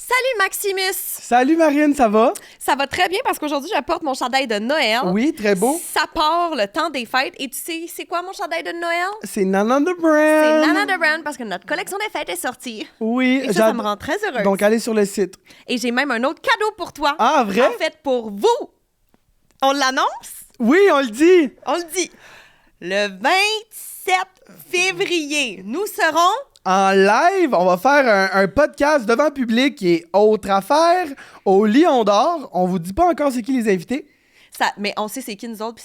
Salut Maximus! Salut Marine, ça va? Ça va très bien parce qu'aujourd'hui, je porte mon chandail de Noël. Oui, très beau. Ça part le temps des fêtes. Et tu sais, c'est quoi mon chandail de Noël? C'est Nana the C'est Brand. Nana the Brand parce que notre collection des fêtes est sortie. Oui, Et ça me rend très heureuse. Donc, allez sur le site. Et j'ai même un autre cadeau pour toi. Ah, vrai? En fait, pour vous. On l'annonce? Oui, on le dit. On le dit. Le 27 février, nous serons... En live, on va faire un podcast devant le public qui est Autre Affaire au Lion d'Or. On vous dit pas encore c'est qui les invités. Mais on sait c'est qui nous autres, puis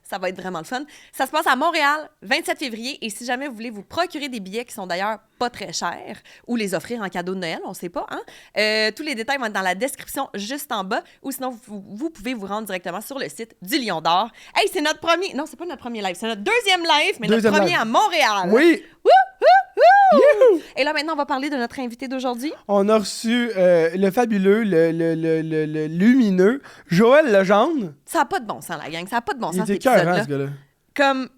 ça va être vraiment le fun. Ça se passe à Montréal, 27 février. Et si jamais vous voulez vous procurer des billets qui sont d'ailleurs pas très chers ou les offrir en cadeau de Noël, on sait pas, hein? Tous les détails vont être dans la description juste en bas. Ou sinon, vous pouvez vous rendre directement sur le site du Lion d'Or. Hey, c'est notre premier... Non, c'est pas notre premier live. C'est notre deuxième live, mais notre premier à Montréal. Oui. Wouhou! Et là, maintenant, on va parler de notre invité d'aujourd'hui. On a reçu le fabuleux, le lumineux Joël Legendre. Ça n'a pas de bon sens, la gang. Ça n'a pas de bon sens, Il cet était écœurant, épisode-là. ce gars-là. Comme...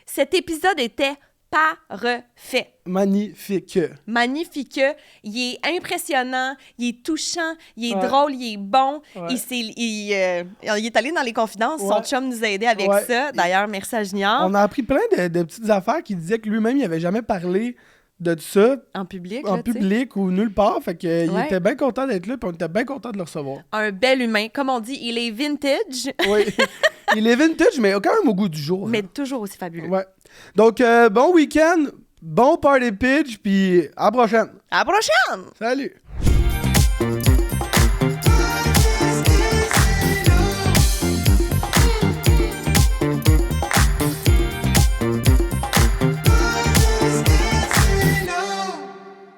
Cet épisode était parfait. Magnifique. Magnifique. Il est impressionnant, il est touchant, il est Ouais. drôle, il est bon. Ouais. Il est allé dans les confidences. Ouais. Son chum nous a aidés avec Ouais. ça. D'ailleurs, merci à Junior. On a appris plein de petites affaires qui disaient que lui-même, il n'avait jamais parlé de ça En public. en là, tu sais. public ou nulle part. Fait que, il Ouais. était bien content d'être là, puis on était bien content de le recevoir. Un bel humain. Comme on dit, il est vintage, Oui. Il est vintage, mais quand même au goût du jour. mais hein. toujours aussi fabuleux. Ouais. Donc, bon week-end, bon party pitch, puis à la prochaine. À la prochaine! Salut!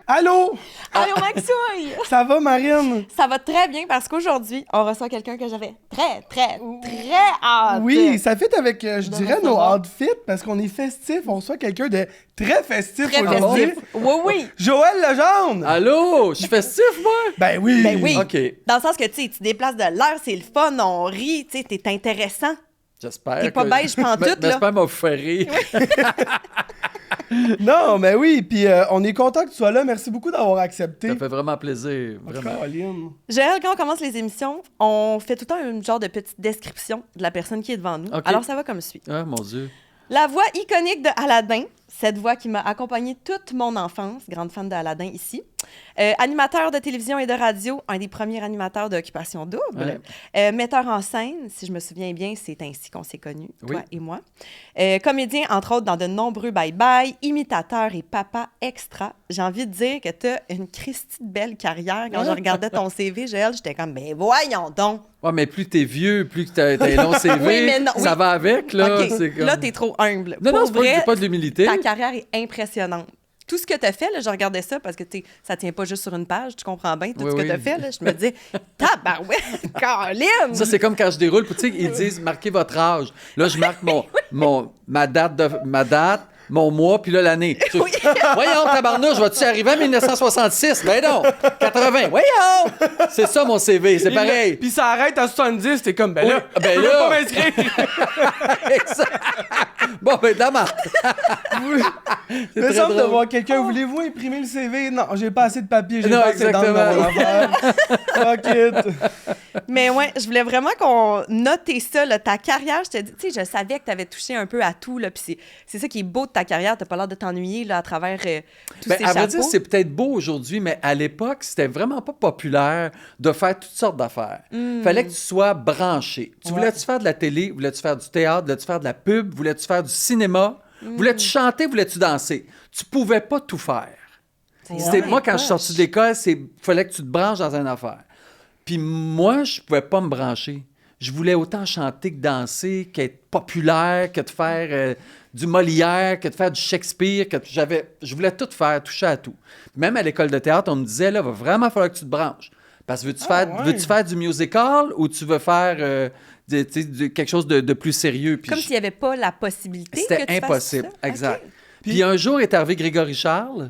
Allô? Allô, Maxouille! Ça va, Marine? Ça va très bien parce qu'aujourd'hui, on reçoit quelqu'un que j'avais très hâte. Oui, ça fit avec, je de dirais, nos recevoir. outfits, parce qu'on est festif. On reçoit quelqu'un de très festif Très aujourd'hui. festif. Oui, oui. Joël Legendre! Allô? Je suis festif, moi? Ben oui! Ben oui. OK. Dans le sens que, tu sais, tu déplaces de l'air, c'est le fun, on rit, tu sais, t'es intéressant. J'espère. T'es pas beige pantoute, là. J'espère m'en faire rire. Non, mais oui, puis on est content que tu sois là. Merci beaucoup d'avoir accepté. Ça fait vraiment plaisir. Vraiment. Caroline. Joël, quand on commence les émissions, on fait tout le temps une genre de petite description de la personne qui est devant nous. OK. Alors, ça va comme suit. Ah, mon Dieu. La voix iconique de Aladdin, cette voix qui m'a accompagnée toute mon enfance, grande fan de Aladdin ici. Animateur de télévision et de radio, un des premiers animateurs d'Occupation Double. Metteur en scène, si je me souviens bien, c'est ainsi qu'on s'est connus, toi Oui. et moi. Comédien, entre autres, dans de nombreux bye-bye, imitateur et papa extra. J'ai envie de dire que tu as une Christie de belle carrière. Quand je regardais ton CV, Joël, j'étais comme, ben voyons donc! Ouais, mais plus t'es vieux, plus que t'as un long CV, Oui, mais non, ça oui. va avec, là. OK, C'est comme... là, t'es trop humble. Non, Pour non, c'est vrai, pas de l'humilité. ta carrière est impressionnante. Tout ce que tu as fait, là, je regardais ça parce que ça tient pas juste sur une page, tu comprends bien. Tout Oui, ce que oui. tu as fait, là, je me dis, tabarouette, Caroline! Ça, c'est comme quand je déroule, tu sais, ils disent marquez votre âge. Là, je marque ma date, mon mois, puis là, l'année. Oui. Voyons, tabarnouche, vas-tu arriver en 1966? Ben non! 80, voyons! C'est ça, mon CV, c'est pareil. Puis ça arrête à 70, t'es comme, ben Oui, là, ben je peux là. pas m'inscrire. Exact. Bon, ben, dommage. Il me semble de voir quelqu'un, voulez-vous imprimer le CV? Non, j'ai pas assez de papier, j'ai Non, pas assez d'encre dans mon affaire. Fuck it. Mais ouais, je voulais vraiment qu'on note ça, là, ta carrière. Je te dis, tu sais, je savais que tu avais touché un peu à tout, là, puis c'est ça qui est beau de ta carrière. T'as pas l'air de t'ennuyer, là, à travers tous Ben, ces à vrai chapeaux. dire, c'est peut-être beau aujourd'hui, mais à l'époque, c'était vraiment pas populaire de faire toutes sortes d'affaires. Fallait que tu sois branché. Tu voulais-tu faire de la télé? Voulais-tu faire du théâtre? Voulais-tu faire de la pub? Voulais-tu faire du cinéma? Voulais-tu chanter? Voulais-tu danser? Tu pouvais pas tout faire. Moi, quand je suis sorti de l'école, fallait que tu te branches dans une affaire. Puis moi, je pouvais pas me brancher. Je voulais autant chanter que danser, qu'être populaire, que de faire du Molière, que de faire du Shakespeare, je voulais tout faire, toucher à tout. Même à l'école de théâtre, on me disait, là, va vraiment falloir que tu te branches. Parce que veux-tu faire du musical ou tu veux faire quelque chose de plus sérieux? Puis Comme s'il n'y avait pas la possibilité que c'était tu fasses impossible, ça. exact. OK. Puis un jour est arrivé Grégory Charles.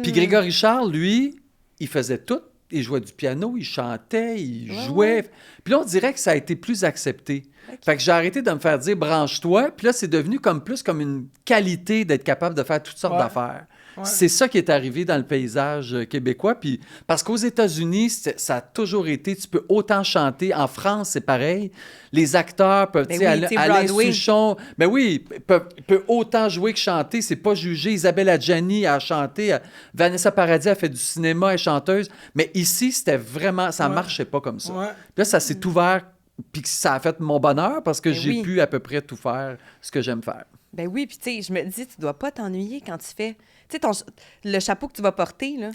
Puis Grégory Charles, lui, il faisait tout. Il jouait du piano, il chantait, il jouait. Puis là, on dirait que ça a été plus accepté. Fait que j'ai arrêté de me faire dire « branche-toi ». Puis là, c'est devenu plus comme une qualité d'être capable de faire toutes sortes d'affaires. C'est ça qui est arrivé dans le paysage québécois. Puis, parce qu'aux États-Unis, ça a toujours été, tu peux autant chanter. En France, c'est pareil. Les acteurs peuvent, tu sais, Alain Souchon, ben oui, peuvent autant jouer que chanter. C'est pas jugé. Isabelle Adjani a chanté. Vanessa Paradis a fait du cinéma, elle est chanteuse. Mais ici, c'était vraiment, ça marchait pas comme ça. Ouais. Là, ça s'est ouvert. Puis ça a fait mon bonheur parce que j'ai pu à peu près tout faire ce que j'aime faire. Ben oui, puis tu sais, je me dis, tu dois pas t'ennuyer quand tu fais... Tu sais, le chapeau que tu vas porter, là,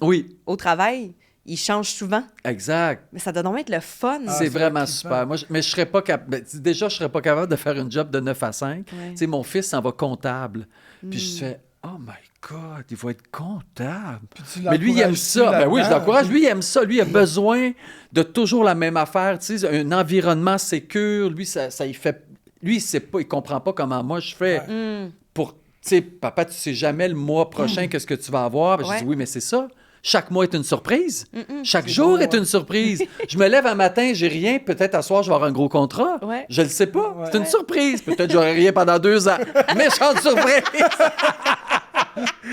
au travail, il change souvent. Exact. Mais ça doit donc être le fun. C'est vraiment super. Moi, mais je serais pas capable... Déjà, je serais pas capable de faire une job de 9 à 5. Tu sais, mon fils s'en va comptable. Puis je fais... Oh my God, il va être comptable. Mais lui, il aime ça. Ben oui, je l'encourage. Lui, il aime ça. Lui, il a besoin de toujours la même affaire. Tu sais, un environnement sécure. Lui, ça il fait... Lui, il sait pas, il comprend pas comment moi je fais pour... Tu sais, papa, tu sais jamais le mois prochain qu'est-ce que tu vas avoir. Ben, je dis, oui, mais c'est ça. Chaque mois est une surprise. Chaque jour est une surprise. Je me lève un matin, j'ai rien. Peut-être à soir, je vais avoir un gros contrat. Ouais. Je le sais pas. Ouais. C'est une surprise. Peut-être que j'aurai rien pendant 2 ans. Méchante surprise!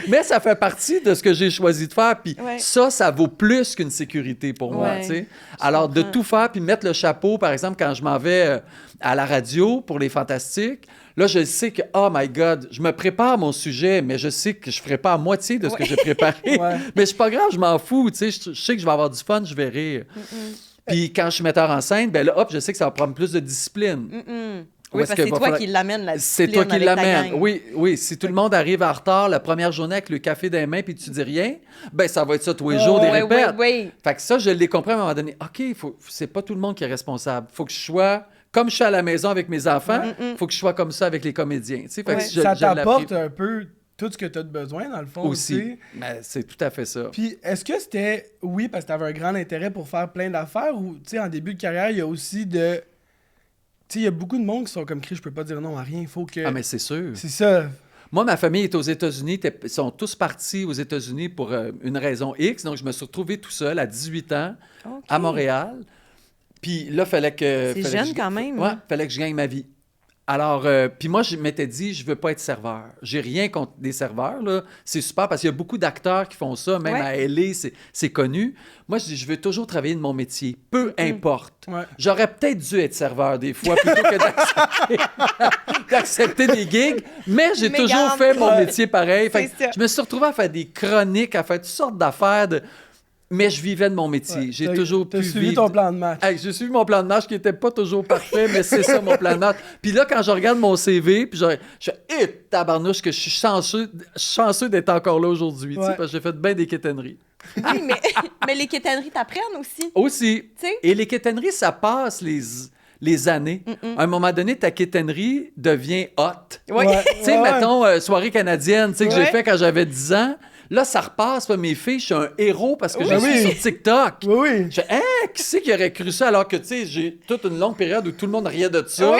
Mais ça fait partie de ce que j'ai choisi de faire. Puis ça vaut plus qu'une sécurité pour moi. T'sais. Alors, de tout faire, puis mettre le chapeau, par exemple, quand je m'en vais à la radio pour les Fantastiques, là, je sais que, oh my God, je me prépare mon sujet, mais je sais que je ne ferai pas à moitié de ce que j'ai préparé. Mais c'est pas grave, je m'en fous. Je sais que je vais avoir du fun, je vais rire. Puis quand je suis metteur en scène, ben là, hop, je sais que ça va prendre plus de discipline. Oui, parce que c'est toi qui l'amène, la discipline. C'est toi qui l'amène. Oui. Si tout le monde arrive en retard la première journée avec le café dans les mains puis tu dis rien, ben ça va être ça tous les jours des répètes. Fait que ça, je l'ai compris à un moment donné. OK, c'est pas tout le monde qui est responsable. Faut que je sois... Comme je suis à la maison avec mes enfants, faut que je sois comme ça avec les comédiens. Fait que ça t'apporte un peu tout ce que tu as besoin, dans le fond. Aussi. Ben, c'est tout à fait ça. Puis, est-ce que c'était... Oui, parce que tu avais un grand intérêt pour faire plein d'affaires ou, tu sais, en début de carrière, il y a aussi de... Tu sais, il y a beaucoup de monde qui sont comme Chris, je peux pas dire non à rien, il faut que... Ah, mais c'est sûr. C'est ça. Moi, ma famille est aux États-Unis. Ils sont tous partis aux États-Unis pour une raison X. Donc, je me suis retrouvé tout seul à 18 ans à Montréal. Puis là, fallait que... C'est jeune quand même. Ouais, fallait que je gagne ma vie. Alors, puis moi, je m'étais dit, je veux pas être serveur. J'ai rien contre des serveurs, là. C'est super parce qu'il y a beaucoup d'acteurs qui font ça. Même à LA, c'est connu. Moi, je dis, je veux toujours travailler de mon métier. Peu importe. Ouais. J'aurais peut-être dû être serveur des fois plutôt que d'accepter des gigs. Mais j'ai toujours fait mon métier pareil. Fait que je me suis retrouvé à faire des chroniques, à faire toutes sortes d'affaires Mais je vivais de mon métier. J'ai toujours pu vivre. Tu as suivi ton plan de match. J'ai suivi mon plan de match qui n'était pas toujours parfait, mais c'est ça mon plan de match. Puis là, quand je regarde mon CV, puis je fais tabarnouche que je suis chanceux d'être encore là aujourd'hui, parce que j'ai fait bien des quétaineries. Oui, mais les quétaineries t'apprennent aussi. Aussi. T'sais? Et les quétaineries, ça passe les années. À un moment donné, ta quétainerie devient hot. Tu sais, mettons, soirée canadienne, que j'ai fait quand j'avais 10 ans. Là, ça repasse, mes filles, je suis un héros parce que je suis sur TikTok. Je fais, qui c'est qui aurait cru ça alors que, tu sais, j'ai toute une longue période où tout le monde riait de ça.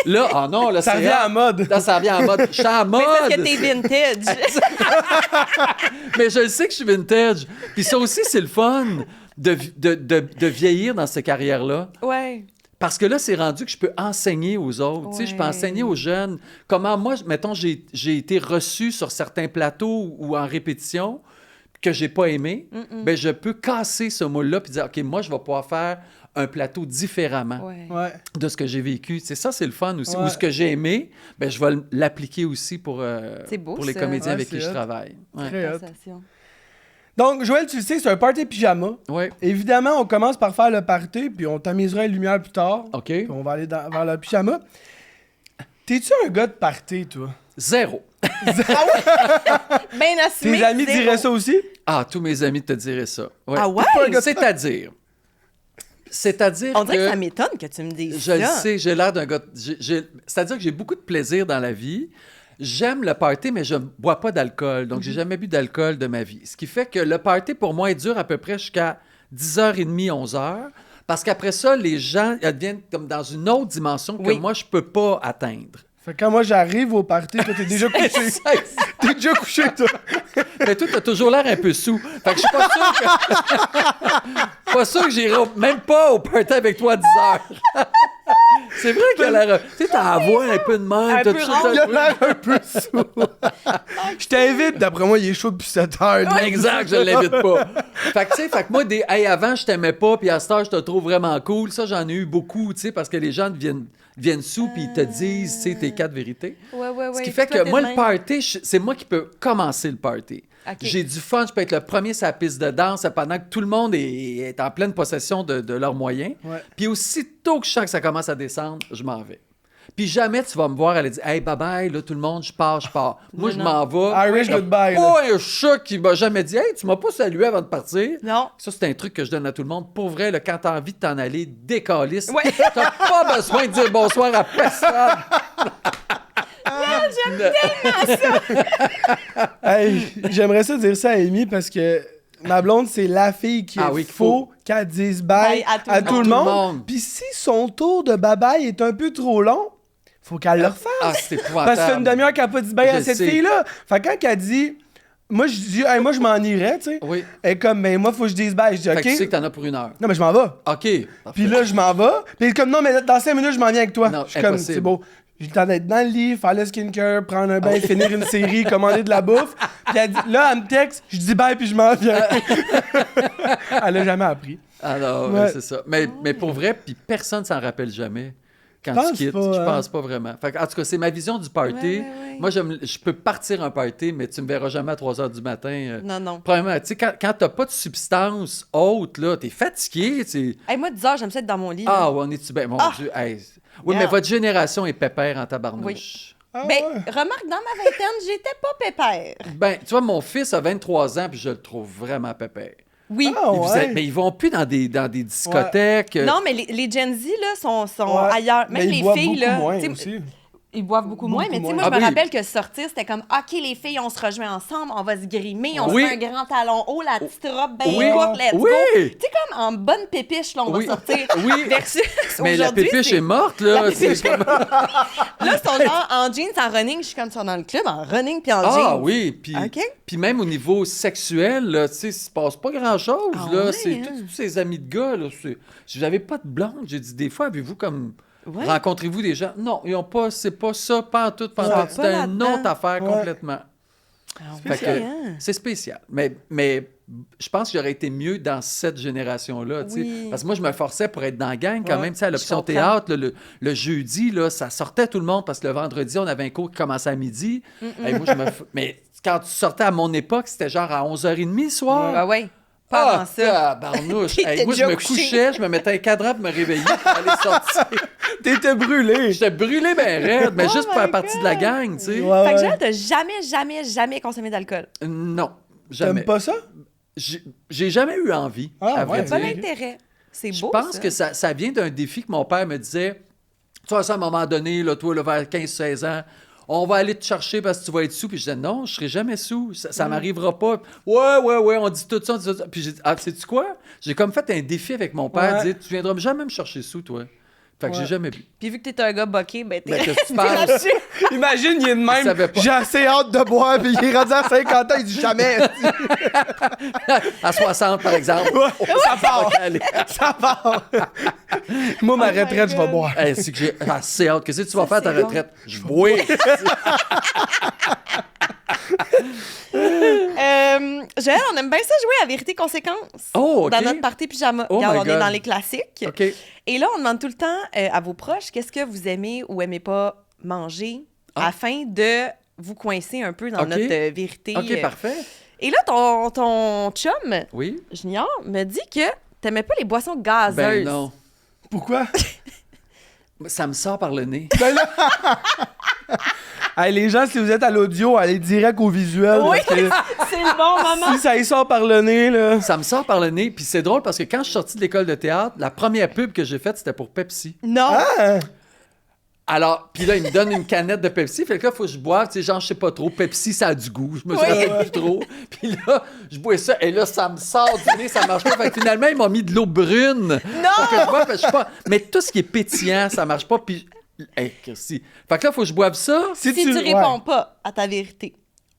Là, non, là, ça revient en mode. Là, ça revient en mode. Je suis en mode. Mais parce que t'es vintage. Mais je le sais que je suis vintage. Puis ça aussi, c'est le fun de vieillir dans cette carrière-là. Ouais. Parce que là, c'est rendu que je peux enseigner aux autres. Tu sais, je peux enseigner aux jeunes. Comment moi, mettons, j'ai été reçu sur certains plateaux ou en répétition que j'ai pas aimé. Ben, je peux casser ce moule-là puis dire, OK, moi, je vais pouvoir faire un plateau différemment de ce que j'ai vécu. C'est ça, c'est le fun aussi. Ou ce que j'ai aimé, ben, je vais l'appliquer aussi pour les comédiens avec qui je travaille. Très hot. Donc, Joël, tu le sais, c'est un party pyjama. Oui. Évidemment, on commence par faire le party, puis on tamisera les lumières plus tard. OK. Puis on va aller vers le pyjama. T'es-tu un gars de party, toi? Zéro. Ben assumé. Tes amis diraient ça aussi? Ah, tous mes amis te diraient ça. Ouais. Ah ouais? C'est-à-dire on dirait que ça m'étonne que tu me dises ça. Je le sais, j'ai l'air d'un gars... C'est-à-dire que j'ai beaucoup de plaisir dans la vie. J'aime le party, mais je ne bois pas d'alcool. Donc, j'ai jamais bu d'alcool de ma vie. Ce qui fait que le party, pour moi, il dure à peu près jusqu'à 10h30, 11h. Parce qu'après ça, les gens deviennent comme dans une autre dimension que moi, je ne peux pas atteindre. Fait que quand moi, j'arrive au party, toi, t'es déjà couché. T'es déjà couché, toi. Mais toi, t'as toujours l'air un peu sous. Fait que je suis pas sûr que... pas sûr que j'irai même pas au party avec toi à 10h. C'est vrai qu'elle a l'air... Tu sais, t'as la voix un peu de même. Un t'as peu tout ronde. Il a l'air un peu sourd. Je t'invite, d'après moi, il est chaud depuis 7 heures. Ouais, exact, je l'invite pas. Fait que, tu sais, moi, hey, avant, je t'aimais pas, puis à cette heure, je te trouve vraiment cool. Ça, j'en ai eu beaucoup, tu sais, parce que les gens deviennent sous, puis ils te disent, tu sais, tes 4 vérités. Ouais. Ce qui fait que moi, le party, c'est moi qui peux commencer le party. Ok. J'ai du fun, je peux être le premier sur la piste de danse pendant que tout le monde est en pleine possession de leurs moyens. Ouais. Puis aussitôt que je sens que ça commence à descendre, je m'en vais. Puis jamais tu vas me voir aller dire « Hey, bye-bye, là, tout le monde, je pars. » Moi, je m'en vais. Irish goodbye. Pas un chat qui m'a jamais dit « Hey, tu m'as pas salué avant de partir. » Non. Ça, c'est un truc que je donne à tout le monde. Pour vrai, là, quand t'as envie de t'en aller, décalisse. Ouais. T'as pas besoin de dire bonsoir à personne. Hey, j'aimerais ça dire ça à Amy parce que ma blonde, c'est la fille qu'il faut qu'elle dise bye à tout le monde. Puis si son tour de bye-bye est un peu trop long, faut qu'elle le refasse. Ah, c'est épouvantable. Parce que c'est une demi-heure qu'elle n'a pas dit bye à cette fille-là. Fait que quand elle dit... Moi, je dis, hey, moi, je m'en irais, tu sais. Oui. Elle est comme, ben, moi, faut que je dise bye. Je dis, OK. Fait que tu sais que t'en as pour 1 heure. Non, mais je m'en vais. OK. Puis là, je m'en vais. Puis elle est comme, non, mais dans 5 minutes, je m'en viens avec toi. Non, je suis comme, impossible. c'est beau. J'ai le temps d'être dans le lit, faire le skincare, prendre un bain, finir une série, commander de la bouffe. Puis elle dit, là, elle me texte, je dis bye, puis je m'en viens. Elle a jamais appris. Alors, Ouais. c'est ça. Mais pour vrai, puis personne s'en rappelle jamais quand Pense tu quittes. pas, Je hein. pense pas vraiment. Fait que, en tout cas, c'est ma vision du party. Ouais. Moi, je peux partir un party, mais tu me verras jamais à 3 h du matin. Non. Premièrement, tu sais, quand t'as pas de substance haute, là, t'es fatigué. Hey, moi, 10 heures, j'aime ça être dans mon lit. Ah, ouais, on est-tu bien? Mon Dieu. Hey. Oui, mais Yeah. votre génération est pépère en tabarnouche. Oui. Ah, Ben, ouais. remarque, dans ma vingtaine, j'étais pas pépère. Ben, tu vois, mon fils a 23 ans, puis je le trouve vraiment pépère. Oui. Ah, ouais. Mais ils vont plus dans des discothèques. Non, mais les Gen Z, là, sont Ouais. ailleurs. Mais Même ils les boivent filles, beaucoup là. moins t'sais, aussi. Ils boivent beaucoup moins, mais tu sais, moi, Ah je me oui. rappelle que sortir, c'était comme, OK, les filles, on se rejoint ensemble, on va se grimer, on Oui. se met un grand talon haut, la petite robe bien Oui. courte, let's go. Oui. Tu sais, comme en bonne pépiche, là, on Oui. va sortir. Oui. Versus Mais la aujourd'hui, pépiche c'est- est morte, là. La C'est pépiche comme- Là, ils sont genre en jeans, en running. Je suis comme ça dans le club, en running puis en jeans. Ah oui, puis OK. puis même au niveau sexuel, là, tu sais, il se passe pas grand-chose, Ah là. ouais, C'est hein? tous ces amis de gars, là. J'avais pas de blonde. J'ai dit, des fois, avez-vous comme... Ouais. Rencontrez-vous des gens? Non, ils ont pas... C'est pas ça, pas en tout, pas Ils en sont tout. pas C'est une là-dedans. autre affaire Ouais. complètement. Ah, Fait que, ouais, hein. c'est spécial. Mais je pense que j'aurais été mieux dans cette génération-là. tu sais. Oui. Parce que moi, je me forçais pour être dans la gang quand Ouais. même. Tu sais, à l'option comprends. théâtre, là, le jeudi, là, ça sortait tout le monde parce que le vendredi, on avait un cours qui commençait à midi. Et moi, mais quand tu sortais à mon époque, c'était genre à 11h30 le soir. Ah ouais. Pas avant ça. Barnouche. T'étais Moi, je déjà me couché. couchais, je me mettais un cadran pour me réveiller pour aller sortir. T'étais brûlé. J'étais brûlé ben raide, mais Oh juste pour faire my partie de la gang, tu sais. Ouais, Fait que ouais. Joël, t'as jamais consommé d'alcool. Non, jamais. T'aimes pas ça? J'ai jamais eu envie, Ah, à vrai ouais, Pas dire. l'intérêt. C'est Je beau, pense que ça vient d'un défi que mon père me disait. Tu vois, ça, à un moment donné, là, toi, là, vers 15-16 ans, on va aller te chercher parce que tu vas être sous. Puis je disais, non, je serai jamais sous. Ça m'arrivera pas. Ouais, on dit tout ça, on dit tout ça. Puis j'ai dit, ah, sais-tu quoi? J'ai comme fait un défi avec mon père, Ouais. dire, tu viendras jamais me chercher sous, toi. Fait que j'ai Ouais. jamais bu. Puis vu que t'es un gars boqué, ben t'es... Ben, qu'est-ce que tu t'es penses? là-dessus. Imagine, il est de Il même. savait pas. J'ai assez hâte de boire, puis il est rendu à 50 ans, il dit jamais. À 60, par exemple. Ça part. Allez. Ça part. Moi, ma Oh my retraite, je vais God. boire. Hey, c'est que j'ai assez hâte. Qu'est-ce que tu vas faire à ta c'est bon. retraite? Je bois. Joël, on aime bien ça jouer à vérité-conséquence. Oh, OK. Dans notre party pyjama. Oh Regarde, my on est God. dans les classiques. OK. Et là, on demande tout le temps à vos proches qu'est-ce que vous aimez ou aimez pas manger Ah. afin de vous coincer un peu dans OK. notre vérité. OK, parfait. Et là, ton chum, Oui? Junior, me dit que t'aimais pas les boissons gazeuses. Ben non. Pourquoi? Ça me sort par le nez. Ben là... Hey, les gens, si vous êtes à l'audio, allez direct au visuel. Oui, parce que c'est le bon moment. si ça y sort par le nez, là... Ça me sort par le nez. Puis c'est drôle parce que quand je suis sorti de l'école de théâtre, la première pub que j'ai faite, c'était pour Pepsi. Non. Ah! Alors, puis là, il me donne une canette de Pepsi. Fait que là, il faut que je boive. Tu sais, genre, je sais pas trop. Pepsi, ça a du goût. Je me suis rappelle plus trop. Puis là, je bois ça. Et là, ça me sort du nez. Ça marche pas. Fait que finalement, ils m'ont mis de l'eau brune. Pour que je boive. Fait que je suis pas... Mais tout ce qui est pétillant, ça marche pas. Puis... Hey, Christy. Fait que là, il faut que je boive ça. Si tu réponds pas à ta vérité.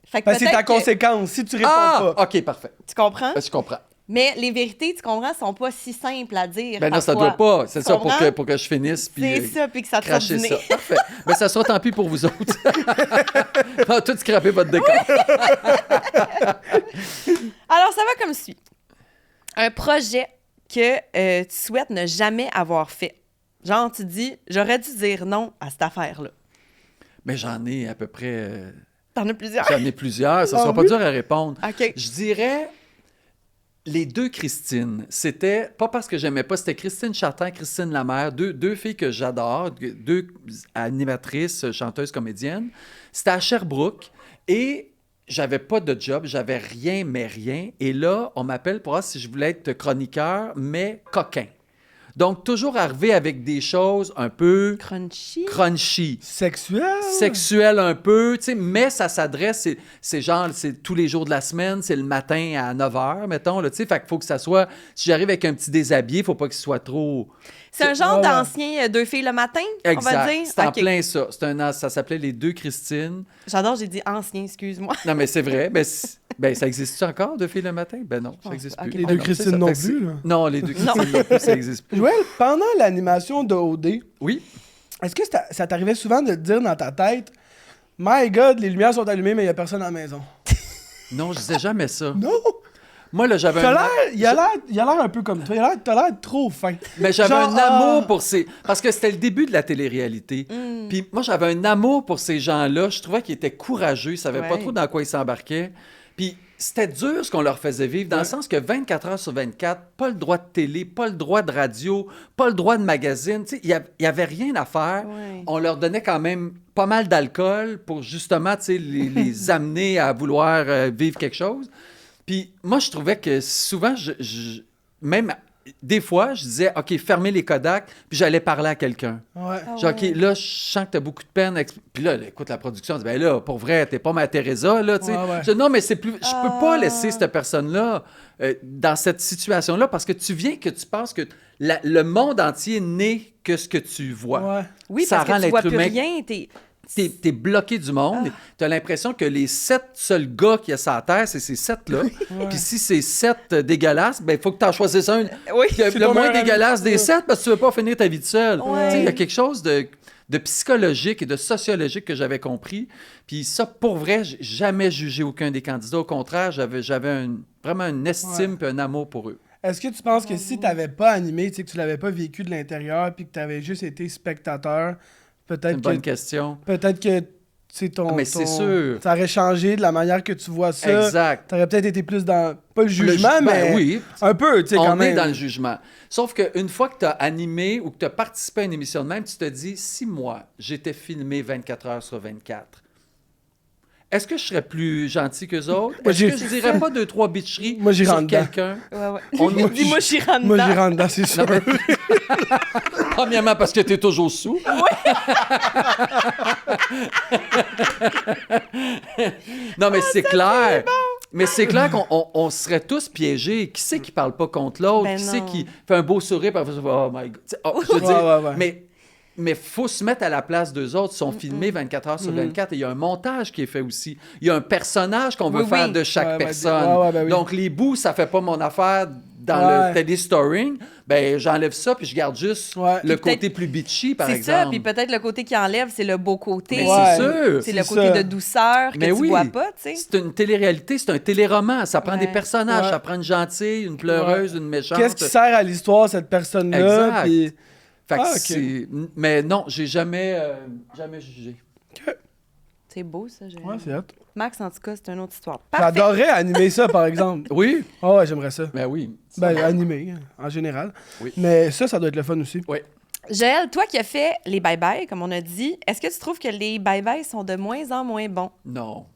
Fait que Ben, c'est ta peut-être que- conséquence. Si tu réponds Ah! pas. OK, parfait. Tu comprends? Je comprends. Mais les vérités, tu comprends, sont pas si simples à dire. Ben non, ça parfois. doit pas. C'est ça pour que je finisse. C'est ça, puis que ça te sorte cracher du nez. ça. Parfait. Mais ça sera tant pis pour vous autres. On va tout scraper votre décor. Alors, ça va comme suit. Un projet que tu souhaites ne jamais avoir fait. Genre, tu dis, j'aurais dû dire non à cette affaire-là. Mais j'en ai à peu près... T'en as plusieurs? J'en ai plusieurs. Ça sera pas dur à répondre. OK. Je dirais... Les deux Christine, c'était pas parce que j'aimais pas, c'était Christine Chartrand, Christine Lamère, deux filles que j'adore, deux animatrices, chanteuses, comédiennes. C'était à Sherbrooke et j'avais pas de job, j'avais rien, mais rien. Et là, on m'appelle pour voir si je voulais être chroniqueur, mais coquin. Donc, toujours arriver avec des choses un peu... Crunchy. Sexuel un peu, tu sais, mais ça s'adresse, c'est genre, c'est tous les jours de la semaine, c'est le matin à 9h, mettons, là, tu sais, fait qu'il faut que ça soit... Si j'arrive avec un petit déshabillé, il faut pas qu'il soit trop... C'est un genre d'ancien deux filles le matin, exact. On va dire? C'est en plein ça. Ça s'appelait Les Deux Christine. J'adore, j'ai dit ancien, excuse-moi. Non, mais c'est vrai. Ben, ça existe-tu encore, Deux filles le matin? Ben non, ça n'existe plus. Les Deux Christine non plus, là. Non, Les Deux Christine non plus, ça n'existe plus. Joël, pendant l'animation de OD, oui. Est-ce que ça t'arrivait souvent de te dire dans ta tête, « My God, les lumières sont allumées, mais il n'y a personne à la maison. » Non, je disais jamais ça. Non! Moi, là, j'avais il a l'air un peu comme toi. T'as l'air trop fin. Mais j'avais un amour pour ces... Parce que c'était le début de la télé-réalité. Puis moi, j'avais un amour pour ces gens-là. Je trouvais qu'ils étaient courageux. Ils savaient pas trop dans quoi ils s'embarquaient. Puis c'était dur ce qu'on leur faisait vivre, dans le sens que 24 heures sur 24, pas le droit de télé, pas le droit de radio, pas le droit de magazine. Tu sais, il y avait rien à faire. Ouais. On leur donnait quand même pas mal d'alcool pour justement, tu sais, les amener à vouloir vivre quelque chose. Puis moi, je trouvais que souvent, même des fois, je disais, OK, fermez les Kodak, puis j'allais parler à quelqu'un. Ouais. Genre, OK, là, je sens que t'as beaucoup de peine. Puis là, écoute, la production dit, ben là, pour vrai, t'es pas ma Teresa, là, tu sais. Ouais. Je dis, non, mais c'est plus... Je peux pas laisser cette personne-là dans cette situation-là, parce que tu viens que tu penses que le monde entier n'est que ce que tu vois. Ouais. Oui, Ça parce rend que tu vois l'être plus humain... rien, T'es bloqué du monde. T'as l'impression que les 7 seuls gars qu'il y a sur la Terre, c'est ces 7-là. Puis si c'est 7 dégueulasses, ben il faut que t'en choisisses un le moins dégueulasse des 7 parce que tu veux pas finir ta vie tout seul. Il y a quelque chose de psychologique et de sociologique que j'avais compris. Puis ça, pour vrai, j'ai jamais jugé aucun des candidats. Au contraire, j'avais vraiment une estime et un amour pour eux. Est-ce que tu penses que si t'avais pas animé, tu sais, que tu l'avais pas vécu de l'intérieur puis que t'avais juste été spectateur, C'est une bonne question. Peut-être que c'est c'est sûr. Ça aurait changé de la manière que tu vois ça. Exact. T'aurais peut-être été plus dans... Pas le jugement, mais oui. un peu, tu sais, quand même. On est dans le jugement. Sauf qu'une fois que tu as animé ou que tu as participé à une émission de même, tu te dis, si moi, j'étais filmé 24 heures sur 24, est-ce que je serais plus gentil qu'eux autres? Est-ce que je dirais pas 2-3 bitcheries sur quelqu'un? Ouais. Dis-moi, j'y rentre dedans. Moi, j'y rentre dedans, c'est sûr. Premièrement, parce que tu es toujours sous. Oui. Non, mais c'est clair. Mais c'est clair qu'on serait tous piégés. Qui c'est qui parle pas contre l'autre? Ben qui c'est non. qui fait un beau sourire? Puis oh my God. Je veux dire, Ouais. Mais il faut se mettre à la place d'eux autres. Ils sont filmés 24 heures sur 24 et il y a un montage qui est fait aussi. Il y a un personnage qu'on veut faire de chaque personne. Ben oui. Donc, les bouts, ça fait pas mon affaire dans le téléstoring. Ben, j'enlève ça puis je garde juste le côté plus bitchy, par exemple. C'est ça, puis peut-être le côté qui enlève, c'est le beau côté. Mais c'est sûr. C'est le côté de douceur que tu vois pas, tu sais. C'est une télé-réalité, c'est un téléroman. Ça prend des personnages. Ça prend une gentille, une pleureuse, une méchante. Qu'est-ce qui sert à l'histoire, cette personne-là? Exact. Puis... Fait que mais non, j'ai jamais jugé. C'est beau, ça. Ouais, c'est hot. Max, en tout cas, c'est une autre histoire. J'adorerais animer ça, par exemple. Oui? Ah ouais, j'aimerais ça. Ben oui. Animer, en général. Oui. Mais ça doit être le fun aussi. Oui. Joël, toi qui as fait les bye-bye, comme on a dit, est-ce que tu trouves que les bye-bye sont de moins en moins bons? Non.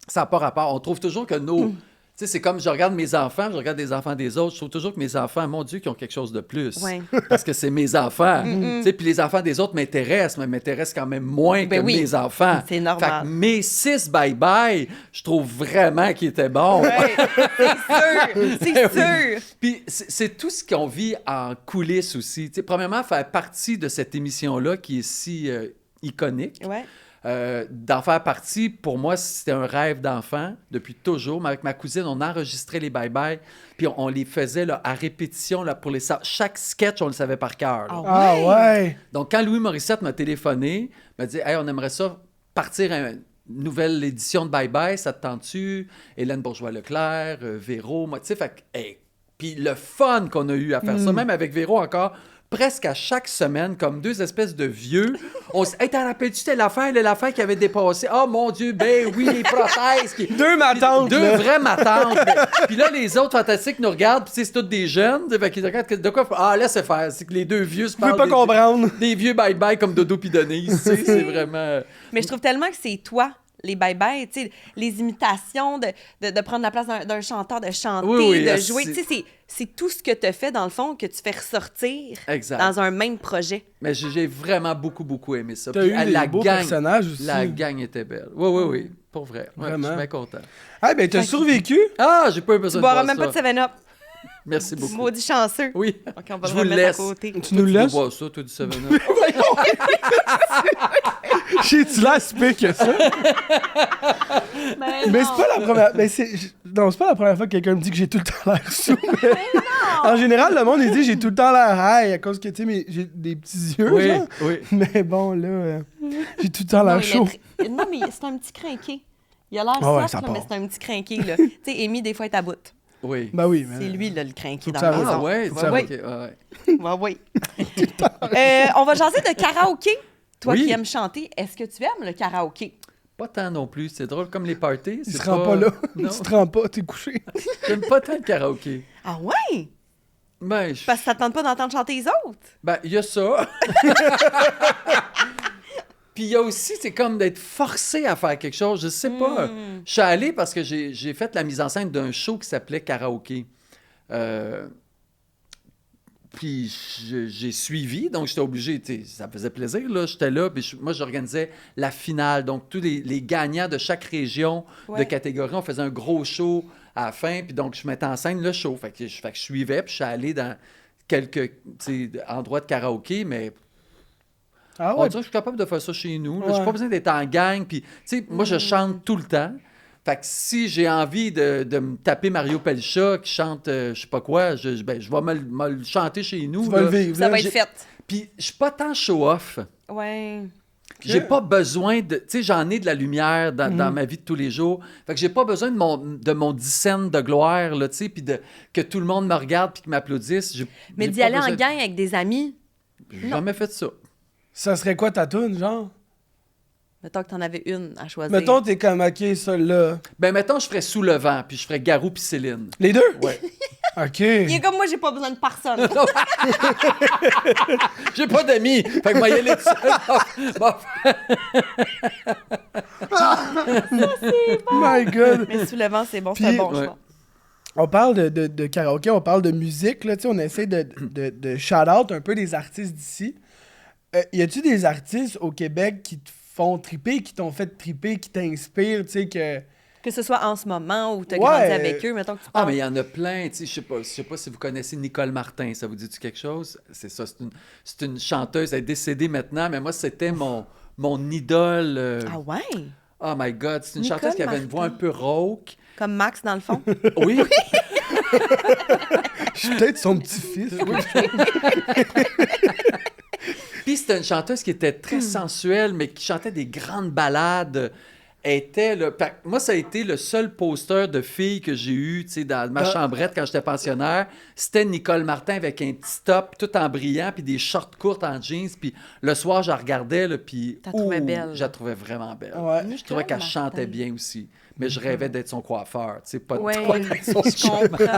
Ça n'a pas rapport. On trouve toujours que nos... Tu sais, c'est comme je regarde mes enfants, je regarde les enfants des autres, je trouve toujours que mes enfants, mon Dieu, qui ont quelque chose de plus. Ouais. Parce que c'est mes enfants. Tu sais, puis les enfants des autres m'intéressent, mais m'intéressent quand même moins que mes enfants. C'est normal. Fait que mes 6 bye-bye, je trouve vraiment qu'ils étaient bons. Ouais, c'est sûr. Puis c'est tout ce qu'on vit en coulisses aussi. Tu sais, premièrement, faire partie de cette émission-là qui est si iconique. Ouais. d'en faire partie, pour moi, c'était un rêve d'enfant depuis toujours. Mais avec ma cousine, on enregistrait les bye-bye, puis on les faisait là, à répétition. Là, chaque sketch, on le savait par cœur. Ah ouais! Donc, quand Louis Morissette m'a téléphoné, il m'a dit « Hey, on aimerait ça partir à une nouvelle édition de bye-bye, ça te tente-tu? » Hélène Bourgeois-Leclerc, Véro, moi, tu sais, fait que... Hey, puis le fun qu'on a eu à faire ça, même avec Véro encore... presque à chaque semaine, comme deux espèces de vieux. On se dit, hey, t'en rappelles-tu telle l'affaire qui avait dépassé? Oh mon Dieu, ben oui, les prothèses. Deux matantes. Deux vraies matantes. Puis là, les autres fantastiques nous regardent, puis c'est tous des jeunes. Fait qu'ils regardent de quoi. Ah, laissez faire. C'est que les deux vieux se parlent. Je veux pas comprendre. Des vieux bye-bye comme Dodo puis Denise. C'est vraiment. Mais je trouve tellement que c'est toi. Les bye-bye, tu sais, les imitations, de prendre la place d'un chanteur, de chanter, de jouer. Tu sais, c'est tout ce que tu as fait, dans le fond, que tu fais ressortir dans un même projet. Mais j'ai vraiment beaucoup aimé ça. T'as eu des beaux personnages aussi. La gang était belle. Oui. Pour vrai. Ouais, je suis bien content. Ah, ben, t'as survécu? Ah, j'ai pas eu besoin de boire ça. Tu boiras même pas de 7-Up. Merci beaucoup. Maudit chanceux. Oui. Donc, on va je vous le laisse. à côté. Tu nous le laisses? Tu bois ça, toi, du 7-Up. J'ai-tu l'air si pire que ça? Mais c'est pas la première... Non, c'est pas la première fois que quelqu'un me dit que j'ai tout le temps l'air sous. En général, le monde, il dit que j'ai tout le temps l'air high à cause que, tu sais, j'ai des petits yeux, genre. Oui. Mais bon, là, j'ai tout le temps l'air chaud. Non, mais c'est un petit crinqué. Il a l'air soft, mais c'est un petit crinqué, là. Tu sais, Amy, des fois, est à bout. Oui. Ben oui, mais... C'est lui, là, le crinqué dans la la maison. Ah ouais? Oui. On va jaser de karaoké. Toi qui aimes chanter, est-ce que tu aimes le karaoké? Pas tant non plus. C'est drôle comme les parties. Il se rend pas là. Non. Tu te rends pas, t'es couché. J'aime pas tant le karaoké. Ah ouais? Ben, parce que ça te tente pas d'entendre chanter les autres? Ben, il y a ça. Puis il y a aussi, c'est comme d'être forcé à faire quelque chose. Je sais pas. Je suis allé parce que j'ai fait la mise en scène d'un show qui s'appelait Karaoké. Puis j'ai suivi, donc j'étais obligé, ça me faisait plaisir, là, j'étais là, puis moi j'organisais la finale, donc tous les gagnants de chaque région de catégorie, on faisait un gros show à la fin, puis donc je mettais en scène le show, fait que je suivais, puis je suis allé dans quelques endroits de karaoké, mais on dirait que je suis capable de faire ça chez nous, j'ai pas besoin d'être en gang, puis moi je chante tout le temps. Fait que si j'ai envie de me taper Mario Pelcha qui chante je sais pas quoi, je vais me le chanter chez nous. Tu vas le vivre. Ça va être fait. Puis je suis pas tant show-off. Ouais. J'ai pas besoin de... Tu sais, j'en ai de la lumière dans ma vie de tous les jours. Fait que j'ai pas besoin de mon 10 cents de gloire, là, tu sais, puis que tout le monde me regarde puis qu'ils m'applaudissent. Mais d'y aller en gang avec des amis? J'ai jamais fait ça. Ça serait quoi ta toune, genre? Mettons que t'en avais une à choisir. Mettons, t'es comme, OK, celle-là. Ben, mettons, je ferais Sous le vent, puis je ferais Garou puis Céline. Les deux? Ouais. OK. Il est comme moi, j'ai pas besoin de personne. J'ai pas d'amis. Fait que moi, y aller seul. Ça, c'est bon. My God. Mais Sous le vent, c'est bon, Puis, c'est un bon choix. On parle de karaoké, on parle de musique, là, tu sais, on essaie de shout-out un peu des artistes d'ici. Y a-tu des artistes au Québec qui te font triper, qui t'ont fait triper, qui t'inspirent, tu sais, que ce soit en ce moment ou tu as grandi avec eux, mettons que tu parles. Ah, mais il y en a plein, tu sais, je sais pas si vous connaissez Nicole Martin, ça vous dit-tu quelque chose? C'est ça, c'est une chanteuse, elle est décédée maintenant, mais moi, c'était mon idole. Ah ouais? Oh my God, c'est une Nicole chanteuse qui avait Martin. une voix un peu rauque. Comme Max, dans le fond? Oui. Je suis peut-être son petit-fils. Puis c'était une chanteuse qui était très sensuelle, mais qui chantait des grandes ballades. Moi, ça a été le seul poster de fille que j'ai eu, tu sais, dans ma chambrette quand j'étais pensionnaire. C'était Nicole Martin avec un petit top tout en brillant, puis des shorts courtes en jeans. Puis le soir, je la regardais, là, puis... Tu la trouvais belle. Je la trouvais vraiment belle. Ouais. Je trouvais qu'elle chantait bien aussi. Mais je rêvais d'être son coiffeur, tu sais, pas de Oui, son je comprends.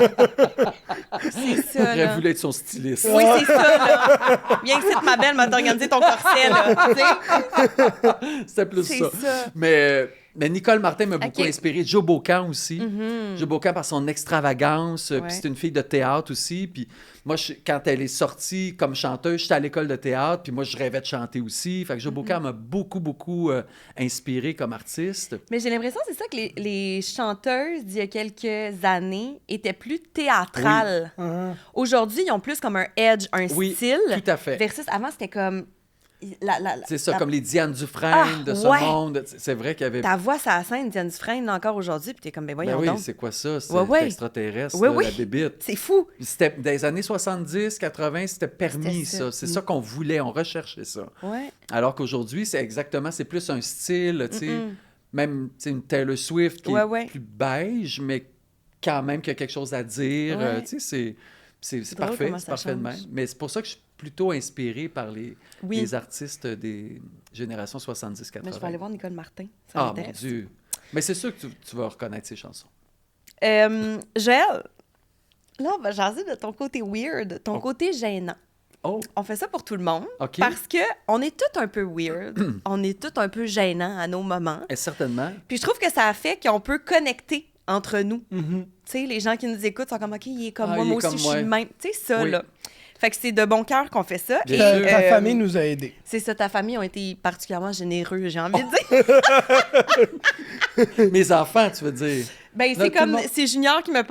C'est ça, J'aurais là. voulu être son styliste. Oui, c'est ça, là. Bien que c'est ma belle m'a organisé ton corset, là. Tu sais? C'était plus C'est ça. ça. Mais Nicole Martin m'a beaucoup Ok. inspiré. Joe Bocan aussi. Joe Bocan par son extravagance. Ouais. Puis c'est une fille de théâtre aussi. Puis moi, quand elle est sortie comme chanteuse, j'étais à l'école de théâtre. Puis moi, je rêvais de chanter aussi. Fait que Joe Bocan m'a beaucoup inspiré comme artiste. Mais j'ai l'impression que c'est ça que les chanteuses d'il y a quelques années étaient plus théâtrales. Aujourd'hui, ils ont plus comme un edge, un Oui, style. tout à fait. Versus avant, c'était comme C'est ça, comme les Diane Dufresne de ce monde. C'est vrai qu'il y avait... Ta voix, ça scène, Diane Dufresne, encore aujourd'hui, puis t'es comme, ben voyons donc. C'est quoi ça? C'est extraterrestre, la bébite. C'est fou. C'était dans les années 70, 80, c'était permis, ça. C'est ça qu'on voulait, on recherchait ça. Ouais. Alors qu'aujourd'hui, c'est plus un style, tu sais, même une Taylor Swift qui est plus beige, mais quand même qui a quelque chose à dire. Tu sais, c'est parfait, c'est parfait de même. Mais c'est pour ça que je suis plutôt inspirée par les artistes des générations 70-80. Mais je vais aller voir Nicole Martin. Ça m'intéresse. Mon Dieu! Mais c'est sûr que tu vas reconnaître ses chansons. Joël, là, on va jaser de ton côté weird, ton côté gênant. Oh. On fait ça pour tout le monde parce qu'on est tous un peu weird. On est tous un peu gênants à nos moments. Et certainement. Puis je trouve que ça a fait qu'on peut connecter entre nous. Tu sais, les gens qui nous écoutent sont comme, OK, il est comme moi aussi, je suis le même. Tu sais, ça, là. Fait que c'est de bon cœur qu'on fait ça. Et ta famille nous a aidés. C'est ça, ta famille ont été particulièrement généreux, j'ai envie de dire. Mes enfants, tu veux dire? Ben, c'est comme, c'est Junior qui me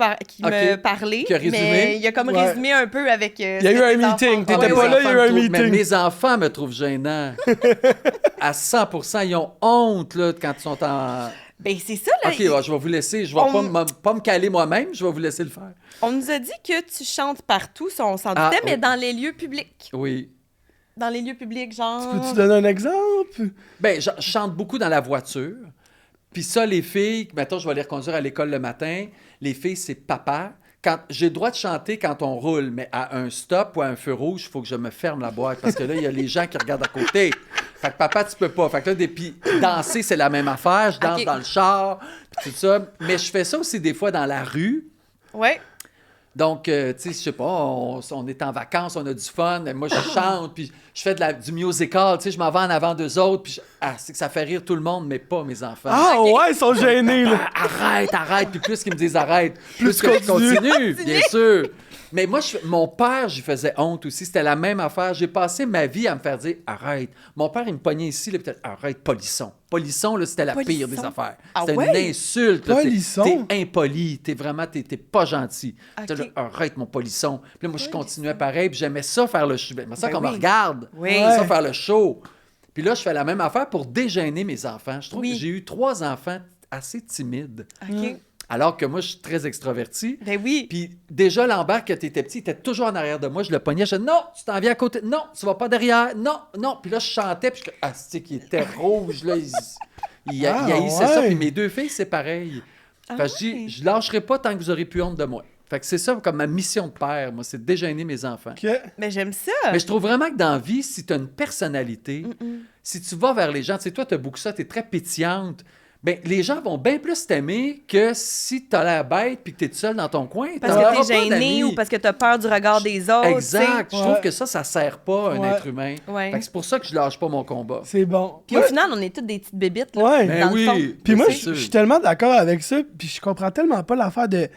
parlait, qui a résumé. Mais il a comme résumé un peu avec... il y a eu un meeting, t'étais pas là, il y a eu un meeting. Mais mes enfants me trouvent gênant. À 100%, ils ont honte, là, quand ils sont en... Ben, c'est ça, là. OK, je vais vous laisser. Je vais pas me caler moi-même. Je vais vous laisser le faire. On nous a dit que tu chantes partout, on s'en doutait, mais dans les lieux publics. Oui. Dans les lieux publics, genre... Tu peux-tu donner un exemple? Ben, je chante beaucoup dans la voiture. Puis ça, les filles, mettons, je vais les reconduire à l'école le matin. Les filles, c'est papa. J'ai le droit de chanter quand on roule, mais à un stop ou à un feu rouge, il faut que je me ferme la boîte parce que là, il y a les gens qui regardent à côté. Fait que papa, tu peux pas. Fait que là, puis danser, c'est la même affaire. Je danse dans le char, puis tout ça. Mais je fais ça aussi des fois dans la rue. Ouais. Donc, tu sais, je sais pas, on est en vacances, on a du fun. Moi, je chante, puis je fais du musical. Tu sais, je m'en vais en avant d'eux autres, puis c'est que ça fait rire tout le monde, mais pas mes enfants. Ah ouais, ils sont gênés, là. Arrête. Puis plus qu'ils me disent arrête, plus que je continue, bien sûr. Mais moi, mon père, j'y faisais honte aussi. C'était la même affaire. J'ai passé ma vie à me faire dire arrête. Mon père, il me pognait ici, là, peut-être arrête, polisson. Polisson, là, c'était la pire des affaires. C'était une insulte. Polisson? T'es impoli. T'es pas gentil. Là, arrête, mon polisson. Puis là, moi, je continuais pareil. Puis j'aimais ça faire le show. J'aimais ça qu'on me regarde. J'aimais ça faire le show. Puis là, je fais la même affaire pour dégêner mes enfants. Je trouve que j'ai eu 3 enfants assez timides. OK. Alors que moi, je suis très extraverti. Ben oui. Puis déjà, l'embarque, quand t'étais petit, il était toujours en arrière de moi. Je le pognais. Je disais, non, tu t'en viens à côté. Non, tu vas pas derrière. Non. Puis là, je chantais. Puis c'est qu'il était rouge. Là, il haïssait ça. Puis mes 2 filles, c'est pareil. Fait que je dis, je lâcherai pas tant que vous aurez plus honte de moi. Fait que c'est ça comme ma mission de père, moi, c'est de dégêner mes enfants. Mais j'aime ça. Mais je trouve vraiment que dans la vie, si tu as une personnalité, si tu vas vers les gens, tu sais, toi, tu as beaucoup ça, tu es très pétillante. Ben, les gens vont bien plus t'aimer que si t'as l'air bête puis que t'es tout seul dans ton coin. Parce que t'es gêné ou parce que t'as peur du regard des autres. Exact. Je trouve que ça sert pas à un être humain. Fait que c'est pour ça que je lâche pas mon combat. C'est bon. Puis au final, on est toutes des petites bébites, là, dans le fond. Puis moi, je suis tellement d'accord avec ça, puis je comprends tellement pas l'affaire de...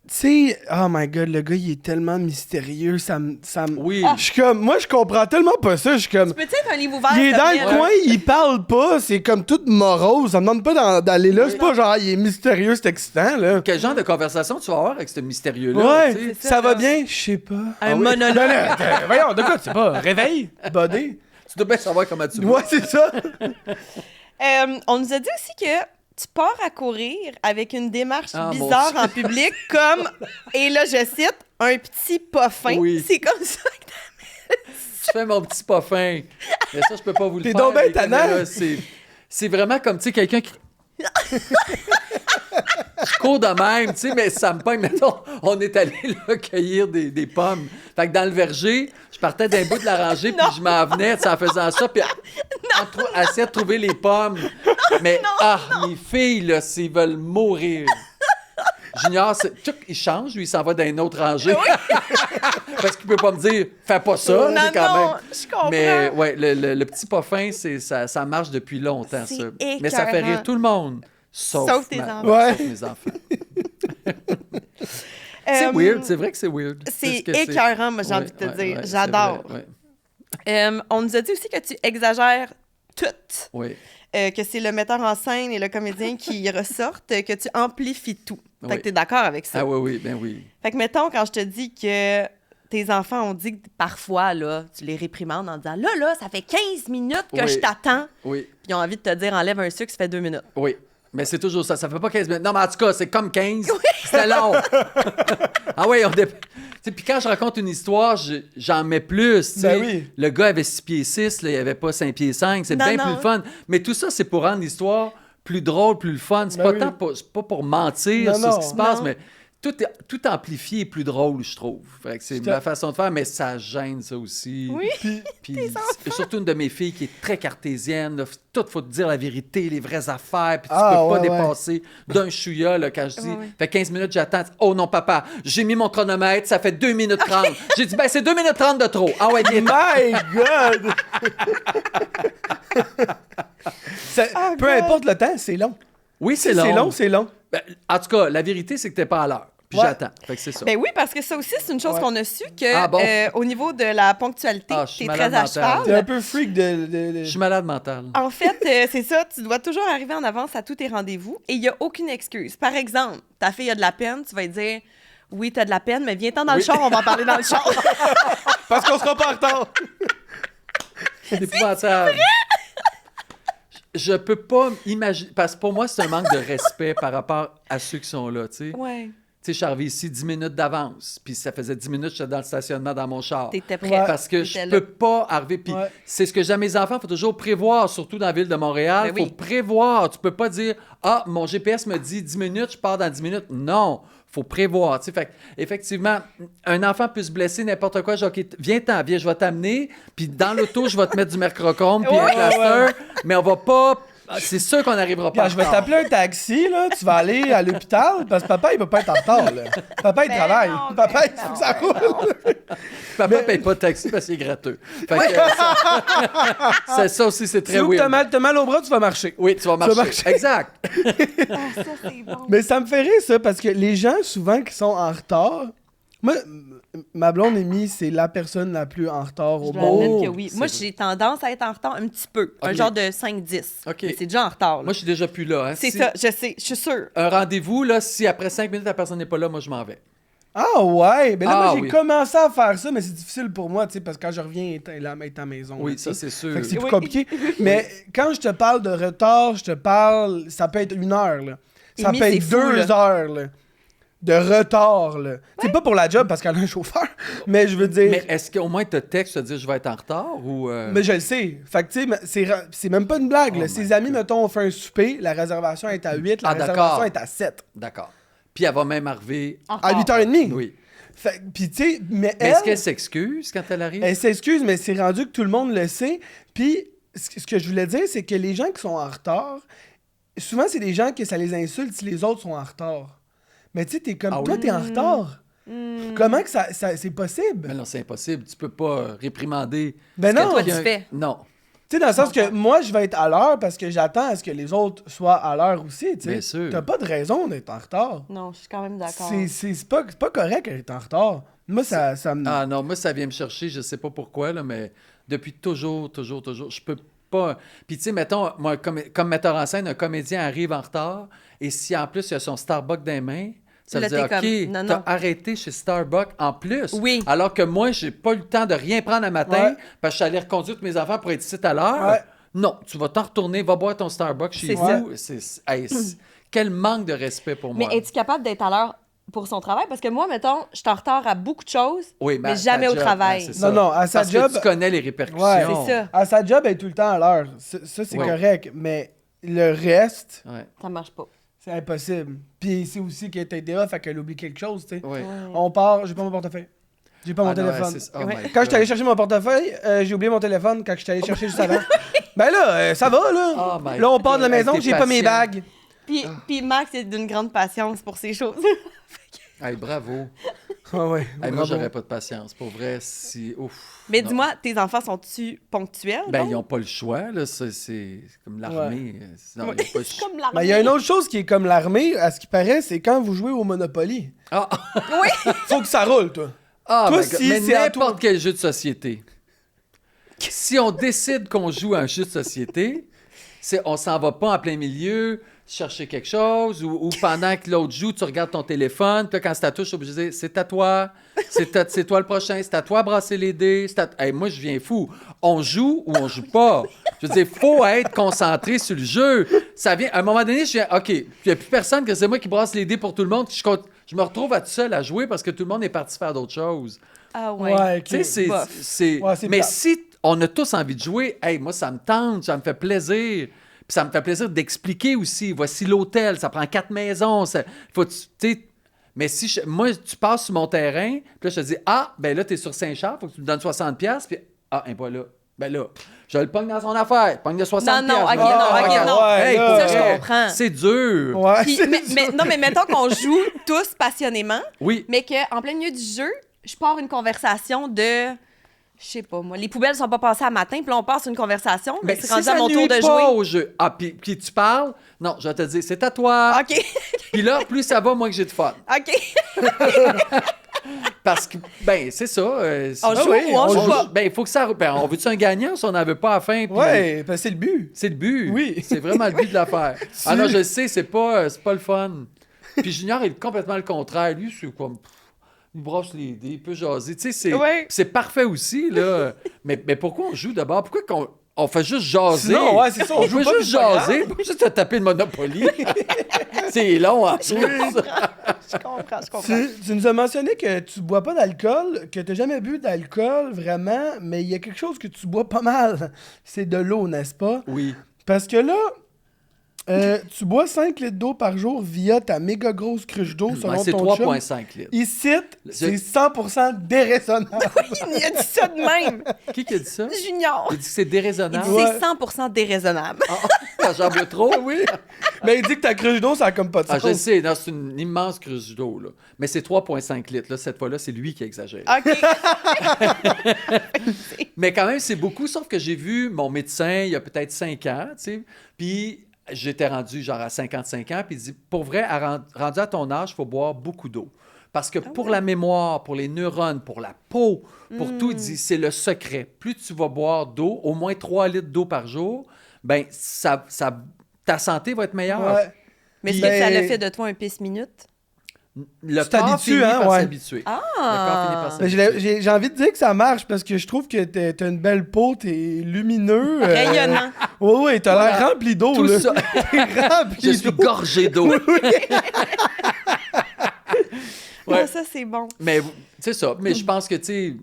Tu sais, oh my God, le gars, il est tellement mystérieux, ça me... Oui. Je suis comme... Moi, je comprends tellement pas ça, je suis comme... Tu peux-tu être un livre ouvert? Il est dans le coin, il parle pas, c'est comme tout morose, ça me demande pas d'aller là, c'est pas genre, il est mystérieux, c'est excitant, là. Quel genre de conversation tu vas avoir avec ce mystérieux-là? Ouais, ça va bien? Je sais pas. Un monologue. Voyons, de quoi tu sais pas? Réveille, bodé. Tu dois bien savoir comment tu vas. Ouais, c'est ça. On nous a dit aussi que tu pars à courir avec une démarche bizarre en public comme, et là je cite, un petit pas fin. Oui. C'est comme ça que tu fais mon petit pas fin. Mais ça, je peux pas vous le faire. T'es donc bien tannant. C'est vraiment comme, tu sais, quelqu'un qui... Je cours de même, tu sais, mais ça me pogne. Mettons, on est allé là, cueillir des pommes. Fait que dans le verger, je partais d'un bout de la rangée, puis je m'en venais en faisant ça, puis essayer de trouver les pommes. Mais, mes filles, là, s'ils veulent mourir. Junior, il change, lui, il s'en va dans une autre rangée. Parce qu'il peut pas me dire, fais pas ça, non, quand même. Je comprends. Mais, ouais, le petit pas fin, ça marche depuis longtemps, ça. Écœurant. Mais ça fait rire tout le monde. Sauf tes enfants. Ouais. Sauf mes enfants. C'est weird, c'est vrai que c'est weird. C'est écœurant, moi, j'ai envie de te dire. J'adore. On nous a dit aussi que tu exagères tout. Oui. Que c'est le metteur en scène et le comédien qui ressortent, que tu amplifies tout. Fait que t'es d'accord avec ça. Ah oui, ben oui. Fait que mettons, quand je te dis que tes enfants ont dit que parfois, là, tu les réprimandes en disant là, ça fait 15 minutes que je t'attends. Oui. Puis ils ont envie de te dire enlève un sucre, ça fait 2 minutes. Oui. Mais c'est toujours ça. Ça fait pas 15 minutes. Non, mais en tout cas, c'est comme 15. Oui. C'était long. Ah oui, puis quand je raconte une histoire, j'en mets plus. Ben oui. Le gars avait 6 pieds 6, là, il avait pas 5 pieds 5. C'est bien plus le fun. Mais tout ça, c'est pour rendre l'histoire plus drôle, plus le fun. C'est c'est pas pour mentir sur ce qui se passe, mais tout amplifié est plus drôle, je trouve. Fait que c'est ma façon de faire, mais ça gêne, ça aussi. Oui. Puis surtout une de mes filles qui est très cartésienne. Là, tout, faut te dire la vérité, les vraies affaires, puis tu peux pas dépasser d'un chouïa, là, quand je dis, fait 15 minutes, j'attends. Oh non, papa, j'ai mis mon chronomètre, ça fait 2 minutes 30. J'ai dit, c'est 2 minutes 30 de trop. Ah ouais, bien. My God! Peu importe le temps, c'est long. Oui, c'est long. C'est long. Ben, en tout cas, la vérité, c'est que t'es pas à l'heure. Puis j'attends. Fait que c'est ça. Ben oui, parce que ça aussi, c'est une chose qu'on a su que au niveau de la ponctualité, t'es très à cheval. T'es un peu freak de... Je suis malade mental. En fait, c'est ça. Tu dois toujours arriver en avance à tous tes rendez-vous et il n'y a aucune excuse. Par exemple, ta fille a de la peine, tu vas lui dire oui, t'as de la peine, mais viens-t'en dans le char, on va en parler dans le char. Parce qu'on sera pas en retard. C'est épouvantable. Je peux pas imaginer... Parce que pour moi, c'est un manque de respect par rapport à ceux qui sont là, tu sais. Ouais. Tu sais, je suis arrivé ici 10 minutes d'avance, puis ça faisait 10 minutes que j'étais dans le stationnement dans mon char. T'étais prêt. Parce que je peux pas arriver, puis c'est ce que j'aime mes enfants, il faut toujours prévoir, surtout dans la ville de Montréal, il faut prévoir. Tu peux pas dire « Ah, mon GPS me dit 10 minutes, je pars dans 10 minutes. » Non, faut prévoir. Tu sais, fait effectivement, un enfant peut se blesser, n'importe quoi. Je dis, OK, viens, je vais t'amener, puis dans l'auto, je vais te mettre du mercurochrome, puis un classeur, mais on va pas... C'est sûr qu'on n'arrivera pas. Je vais t'appeler un taxi, là. Tu vas aller à l'hôpital parce que papa, il va pas être en retard, là. Papa, il travaille. Papa, il faut que ça roule. Papa paye pas de taxi parce qu'il est gratteux. Fait que, ça aussi, c'est très weird. T'as mal au bras, tu vas marcher. Oui, tu vas marcher. Exact. Ça, c'est bon. Mais ça me fait rire, ça, parce que les gens, souvent, qui sont en retard... Moi, ma blonde Amy, c'est la personne la plus en retard au monde. Que oui. Moi, j'ai tendance à être en retard un petit peu. Un genre de 5-10. Mais c'est déjà en retard. Là. Moi, je suis déjà plus là. Hein. C'est ça, je sais, je suis sûre. Un rendez-vous, là, si après 5 minutes, la personne n'est pas là, moi, je m'en vais. Ah ouais? Ben là, moi, j'ai commencé à faire ça, mais c'est difficile pour moi, tu sais, parce que quand je reviens, elle est à la maison. Oui, là, ça, c'est sûr. Fait que c'est plus compliqué. Mais quand je te parle de retard, ça peut être 1 heure, là. Ça peut être 2 heures, là. De retard, là. C'est pas pour la job parce qu'elle a un chauffeur, mais je veux dire... Mais est-ce qu'au moins te texte te dire je vais être en retard ou... Mais je le sais. Fait que tu sais, c'est même pas une blague, là. Ses amis, mettons, ont fait un souper, la réservation est à 8, la réservation est à 7. D'accord. Puis elle va même arriver... À 8h30. Oui. Puis tu sais, mais est-ce qu'elle s'excuse quand elle arrive? Elle s'excuse, mais c'est rendu que tout le monde le sait. Puis ce que je voulais dire, c'est que les gens qui sont en retard, souvent, c'est des gens que ça les insulte si les autres sont en retard. Mais tu sais, t'es comme... toi, t'es en retard. Comment que ça c'est possible? Mais non, c'est impossible. Tu peux pas réprimander... Ben non! Toi, tu fais. Non. Tu sais, dans le sens que moi, je vais être à l'heure parce que j'attends à ce que les autres soient à l'heure aussi, tu sais. Bien sûr. T'as pas de raison d'être en retard. Non, je suis quand même d'accord. C'est pas correct d'être en retard. Moi, ça me... Ah non, moi, ça vient me chercher, je sais pas pourquoi, là, mais depuis toujours, je peux pas... Puis tu sais, mettons, moi, comme metteur en scène, un comédien arrive en retard, et si en plus, il a son Starbucks dans les mains... Ça veut dire, OK, t'as arrêté chez Starbucks en plus. Oui. Alors que moi, j'ai pas eu le temps de rien prendre un matin parce que je suis allé reconduire tous mes enfants pour être ici à l'heure. Ouais. Non, tu vas t'en retourner, va boire ton Starbucks chez vous. Quel manque de respect pour moi. Mais es-tu capable d'être à l'heure pour son travail? Parce que moi, mettons, je suis en retard à beaucoup de choses, oui, mais jamais au travail. Non, à sa job... Parce que tu connais les répercussions. Ouais, c'est ça. À sa job, elle est tout le temps à l'heure. Ça, c'est correct. Mais le reste... Ça marche pas. C'est impossible. Puis c'est aussi qu'elle était off, fait qu'elle oublie quelque chose, tu sais. Oui. On part, j'ai pas mon portefeuille. J'ai pas mon téléphone. Quand je suis allé chercher mon portefeuille, j'ai oublié mon téléphone quand je suis allé chercher juste avant. Ben là, ça va, là. Là, on part de la maison, j'ai pas mes bagues. Puis Max est d'une grande patience pour ces choses. Hey, bravo. Ouais, moi, j'aurais pas de patience. Pour vrai, si... Ouf. Mais dis-moi, tes enfants sont-tu ponctuels? Ben, ils n'ont pas le choix, là. C'est comme l'armée. Non, c'est comme l'armée. Ben, il y a une autre chose qui est comme l'armée, à ce qui paraît, c'est quand vous jouez au Monopoly. Ah! Oui! Faut que ça roule, toi. Ah, toi, mais n'importe quel jeu de société. Si on décide qu'on joue à un jeu de société, on s'en va pas en plein milieu. chercher quelque chose ou pendant que l'autre joue, tu regardes ton téléphone. Puis là, quand c'est à toi, je suis obligé de dire c'est à toi, c'est toi le prochain, c'est à toi de brasser les dés. Hey, moi, je viens fou. On joue ou on joue pas. Je veux dire, il faut être concentré sur le jeu. Ça vient, à un moment donné, je viens, OK, il n'y a plus personne que c'est moi qui brasse les dés pour tout le monde. Je me retrouve à tout seul à jouer parce que tout le monde est parti faire d'autres choses. Ah ouais. Ouais, Tu sais, c'est mais plate. si on a tous envie de jouer, hey, moi, ça me tente, ça me fait plaisir. Puis ça me fait plaisir d'expliquer aussi. Voici l'hôtel, ça prend 4 maisons. Mais si moi, tu passes sur mon terrain, puis là, je te dis, ben là, t'es sur Saint-Charles, faut que tu me donnes 60$. Puis, voilà. Ben là, je le pogne dans son affaire. Pogne de 60$. Non, OK. Hey, ça, je comprends. C'est dur. Ouais, Puis, mais mettons qu'on joue tous passionnément, Oui. mais qu'en plein milieu du jeu, je pars une conversation de... Je sais pas, moi. Les poubelles sont pas passées à matin, puis là, on passe une conversation, mais c'est rendu à mon tour de jouer. Au jeu. Puis tu parles. Non, je vais te dire, c'est à toi. OK. Puis là, plus ça va, moins que j'ai de fun. OK. Parce que, c'est ça. On joue ou on joue pas? Il faut que ça... on veut-tu un gagnant si on n'en veut pas à la fin? Ouais, c'est le but. C'est le but. Oui. C'est vraiment le but de l'affaire. Ah non, je le sais, c'est pas le fun. Puis Junior est complètement le contraire. Lui, c'est comme... Il brosse les dés, il peut jaser. Tu sais, c'est parfait aussi, là. mais pourquoi on joue d'abord? Pourquoi on fait juste jaser? Non, ouais, c'est ça. On joue fait pas juste jaser. Pas juste te taper le Monopoly. C'est long, hein? Je comprends. Tu nous as mentionné que tu bois pas d'alcool, que tu n'as jamais bu d'alcool, vraiment, mais il y a quelque chose que tu bois pas mal. C'est de l'eau, n'est-ce pas? Oui. Parce que là, tu bois 5 litres d'eau par jour via ta méga grosse cruche d'eau, selon c'est ton chum. 3,5 litres. Ici, c'est 100% déraisonnable. Oui, il a dit ça de même. Qui a dit ça? Junior. Il dit que c'est Il déraisonnable. dit c'est 100% déraisonnable. J'en bois trop? Oui. Mais il dit que ta cruche d'eau, ça a comme pas de sens. Je sais, non, c'est une immense cruche d'eau, là. Mais c'est 3,5 litres. Là, cette fois-là, c'est lui qui exagère. OK. Mais quand même, c'est beaucoup, sauf que j'ai vu mon médecin il y a peut-être 5 ans, tu sais, puis j'étais rendu genre à 55 ans, puis il dit, pour vrai, rendu à ton âge, il faut boire beaucoup d'eau. Parce que pour la mémoire, pour les neurones, pour la peau, pour tout, il dit, c'est le secret. Plus tu vas boire d'eau, au moins 3 litres d'eau par jour, ben ta santé va être meilleure. Ouais. Mais est-ce que ça le fait de toi un pisse-minute? Le Tu corps t'habitues, finit hein, par ouais. s'habituer. Ah! Le corps finit par Mais s'habituer. j'ai envie de dire que ça marche parce que je trouve que t'as une belle peau, t'es lumineux. Rayonnant. Oui, t'as l'air rempli d'eau. Tout là. ça. T'es rempli Je suis d'eau. gorgé d'eau. Ouais. Ah, ça, c'est bon. Mais c'est ça. Mais je pense que, tu sais,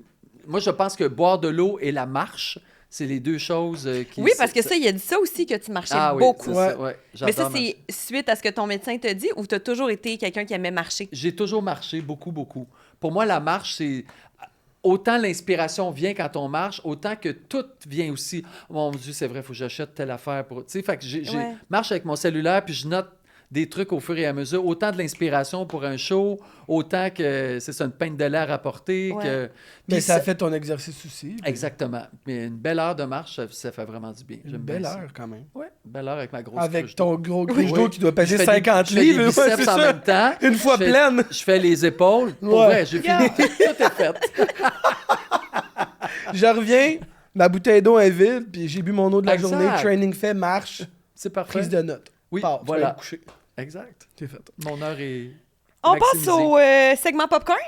moi, je pense que boire de l'eau et la marche, c'est les deux choses qui... Oui, parce que ça, il a dit ça aussi, que tu marchais Oui, beaucoup. c'est ça, ouais. Mais ça, J'adore marcher. c'est suite à ce que ton médecin te dit ou tu as toujours été quelqu'un qui aimait marcher? J'ai toujours marché beaucoup, beaucoup. Pour moi, la marche, c'est... Autant l'inspiration vient quand on marche, autant que tout vient aussi. Oh, mon Dieu, c'est vrai, il faut que j'achète telle affaire pour... Tu sais, fait que j'ai marche avec mon cellulaire, puis je note des trucs au fur et à mesure. Autant de l'inspiration pour un show, autant que c'est ça, une pinte de l'air à porter. Ouais. Que... Mais Puis ça fait ton exercice aussi. Exactement. Mais une belle heure de marche, ça fait vraiment du bien. Une J'aime belle bien ça. heure, quand même. Oui, belle heure avec ma grosse Avec cruche ton d'eau. gros cruche d'eau Oui. qui doit peser Je fais 50 je fais livres. des ouais, biceps c'est en ça. même temps. Une fois Je fais- pleine. Je fais les épaules. Pour Ouais. vrai, j'ai fini. Tout est fait. Je reviens, ma bouteille d'eau est vide, puis j'ai bu mon eau de la Exact. journée, training fait, marche, C'est parfait. prise de notes. Oui, Pars, tu vas voilà. aller te coucher. Exact. C'est fait. Mon heure est On passe maximisée. au segment popcorn,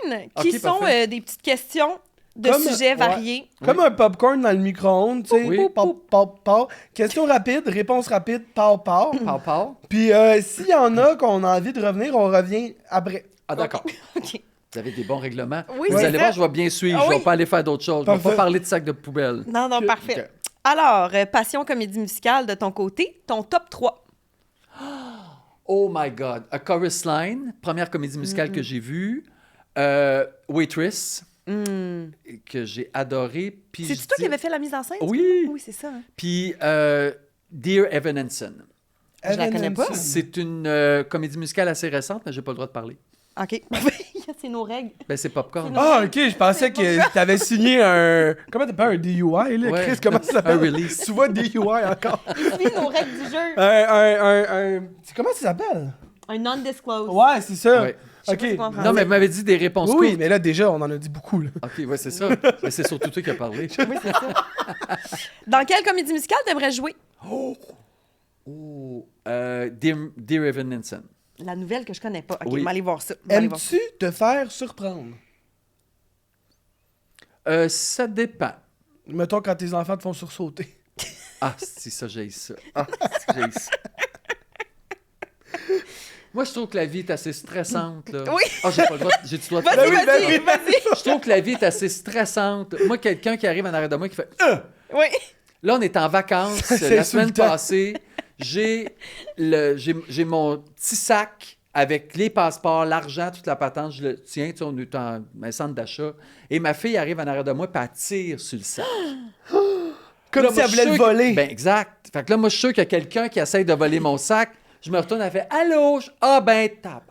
qui Ok, sont parfait. des petites questions de Comme- sujets ouais. variés. Comme un popcorn dans le micro-ondes, tu sais. Oui. Pop, pop, pop. Question rapide, réponse rapide, pau, pau. Pau, pau. Puis s'il y en a qu'on a envie de revenir, on revient après. Ah, d'accord. OK. Vous avez des bons règlements. Oui, Vous c'est allez ça. voir, je vais bien suivre. Ah Je ne oui. vais pas aller faire d'autres choses. Je ne vais Parfait. pas parler de sac de poubelle. Non, parfait. OK. Alors, passion comédie musicale de ton côté, ton top 3. Oh my God. A Chorus Line, première comédie musicale que j'ai vue. Waitress, que j'ai adoré. Puis C'est-tu toi qui avais fait la mise en scène? Oui. Oui, c'est ça. hein. Puis Dear Evan Hansen. Je la connais pas. C'est une comédie musicale assez récente, mais j'ai pas le droit de parler. OK. C'est nos règles. Ben, c'est Popcorn. Ah, ok, je pensais que t'avais signé un. Comment t'appelles un DUI, là, Ouais. Chris? Comment ça s'appelle? Un release. Tu vois DUI encore. Suis nos règles du jeu. Comment ça s'appelle? Un non-disclose. Ouais, c'est ça. Ouais. Je sais pas Ok. c'est quoi en français. Non, mais vous m'avez dit des réponses Oui, courtes. mais là, déjà, on en a dit beaucoup, là. OK, ouais, c'est ça. Mais c'est surtout toi qui as parlé. Oui, c'est ça. Dans quelle comédie musicale t'aimerais jouer? Oh, Dear Evan Hansen. La nouvelle que je connais pas. OK, Oui. on va aller voir ça. Aimes-tu te faire surprendre? Ça dépend. Mettons quand tes enfants te font sursauter. Ah, c'est ça, j'ai ça. Ah, c'est que j'ai ça. Moi, je trouve que la vie est assez stressante. Là. Oui. Ah, j'ai pas le droit. J'ai-tu le droit de Vas-y. Je trouve que la vie est assez stressante. Moi, quelqu'un qui arrive en arrière de moi qui fait Oui. Là, on est en vacances. C'est La semaine insultant. passée, j'ai mon petit sac avec les passeports, l'argent, toute la patente. Je le tiens, tu sais, on est en un centre d'achat. Et ma fille arrive en arrière de moi, puis elle tire sur le sac. Comme Là, si moi, elle je voulait suis le sûr voler. Ben, exact. Fait que là, moi, je suis sûr qu'il y a quelqu'un qui essaye de voler mon sac. Je me retourne, elle fait Allô? Ah, ben, tabac.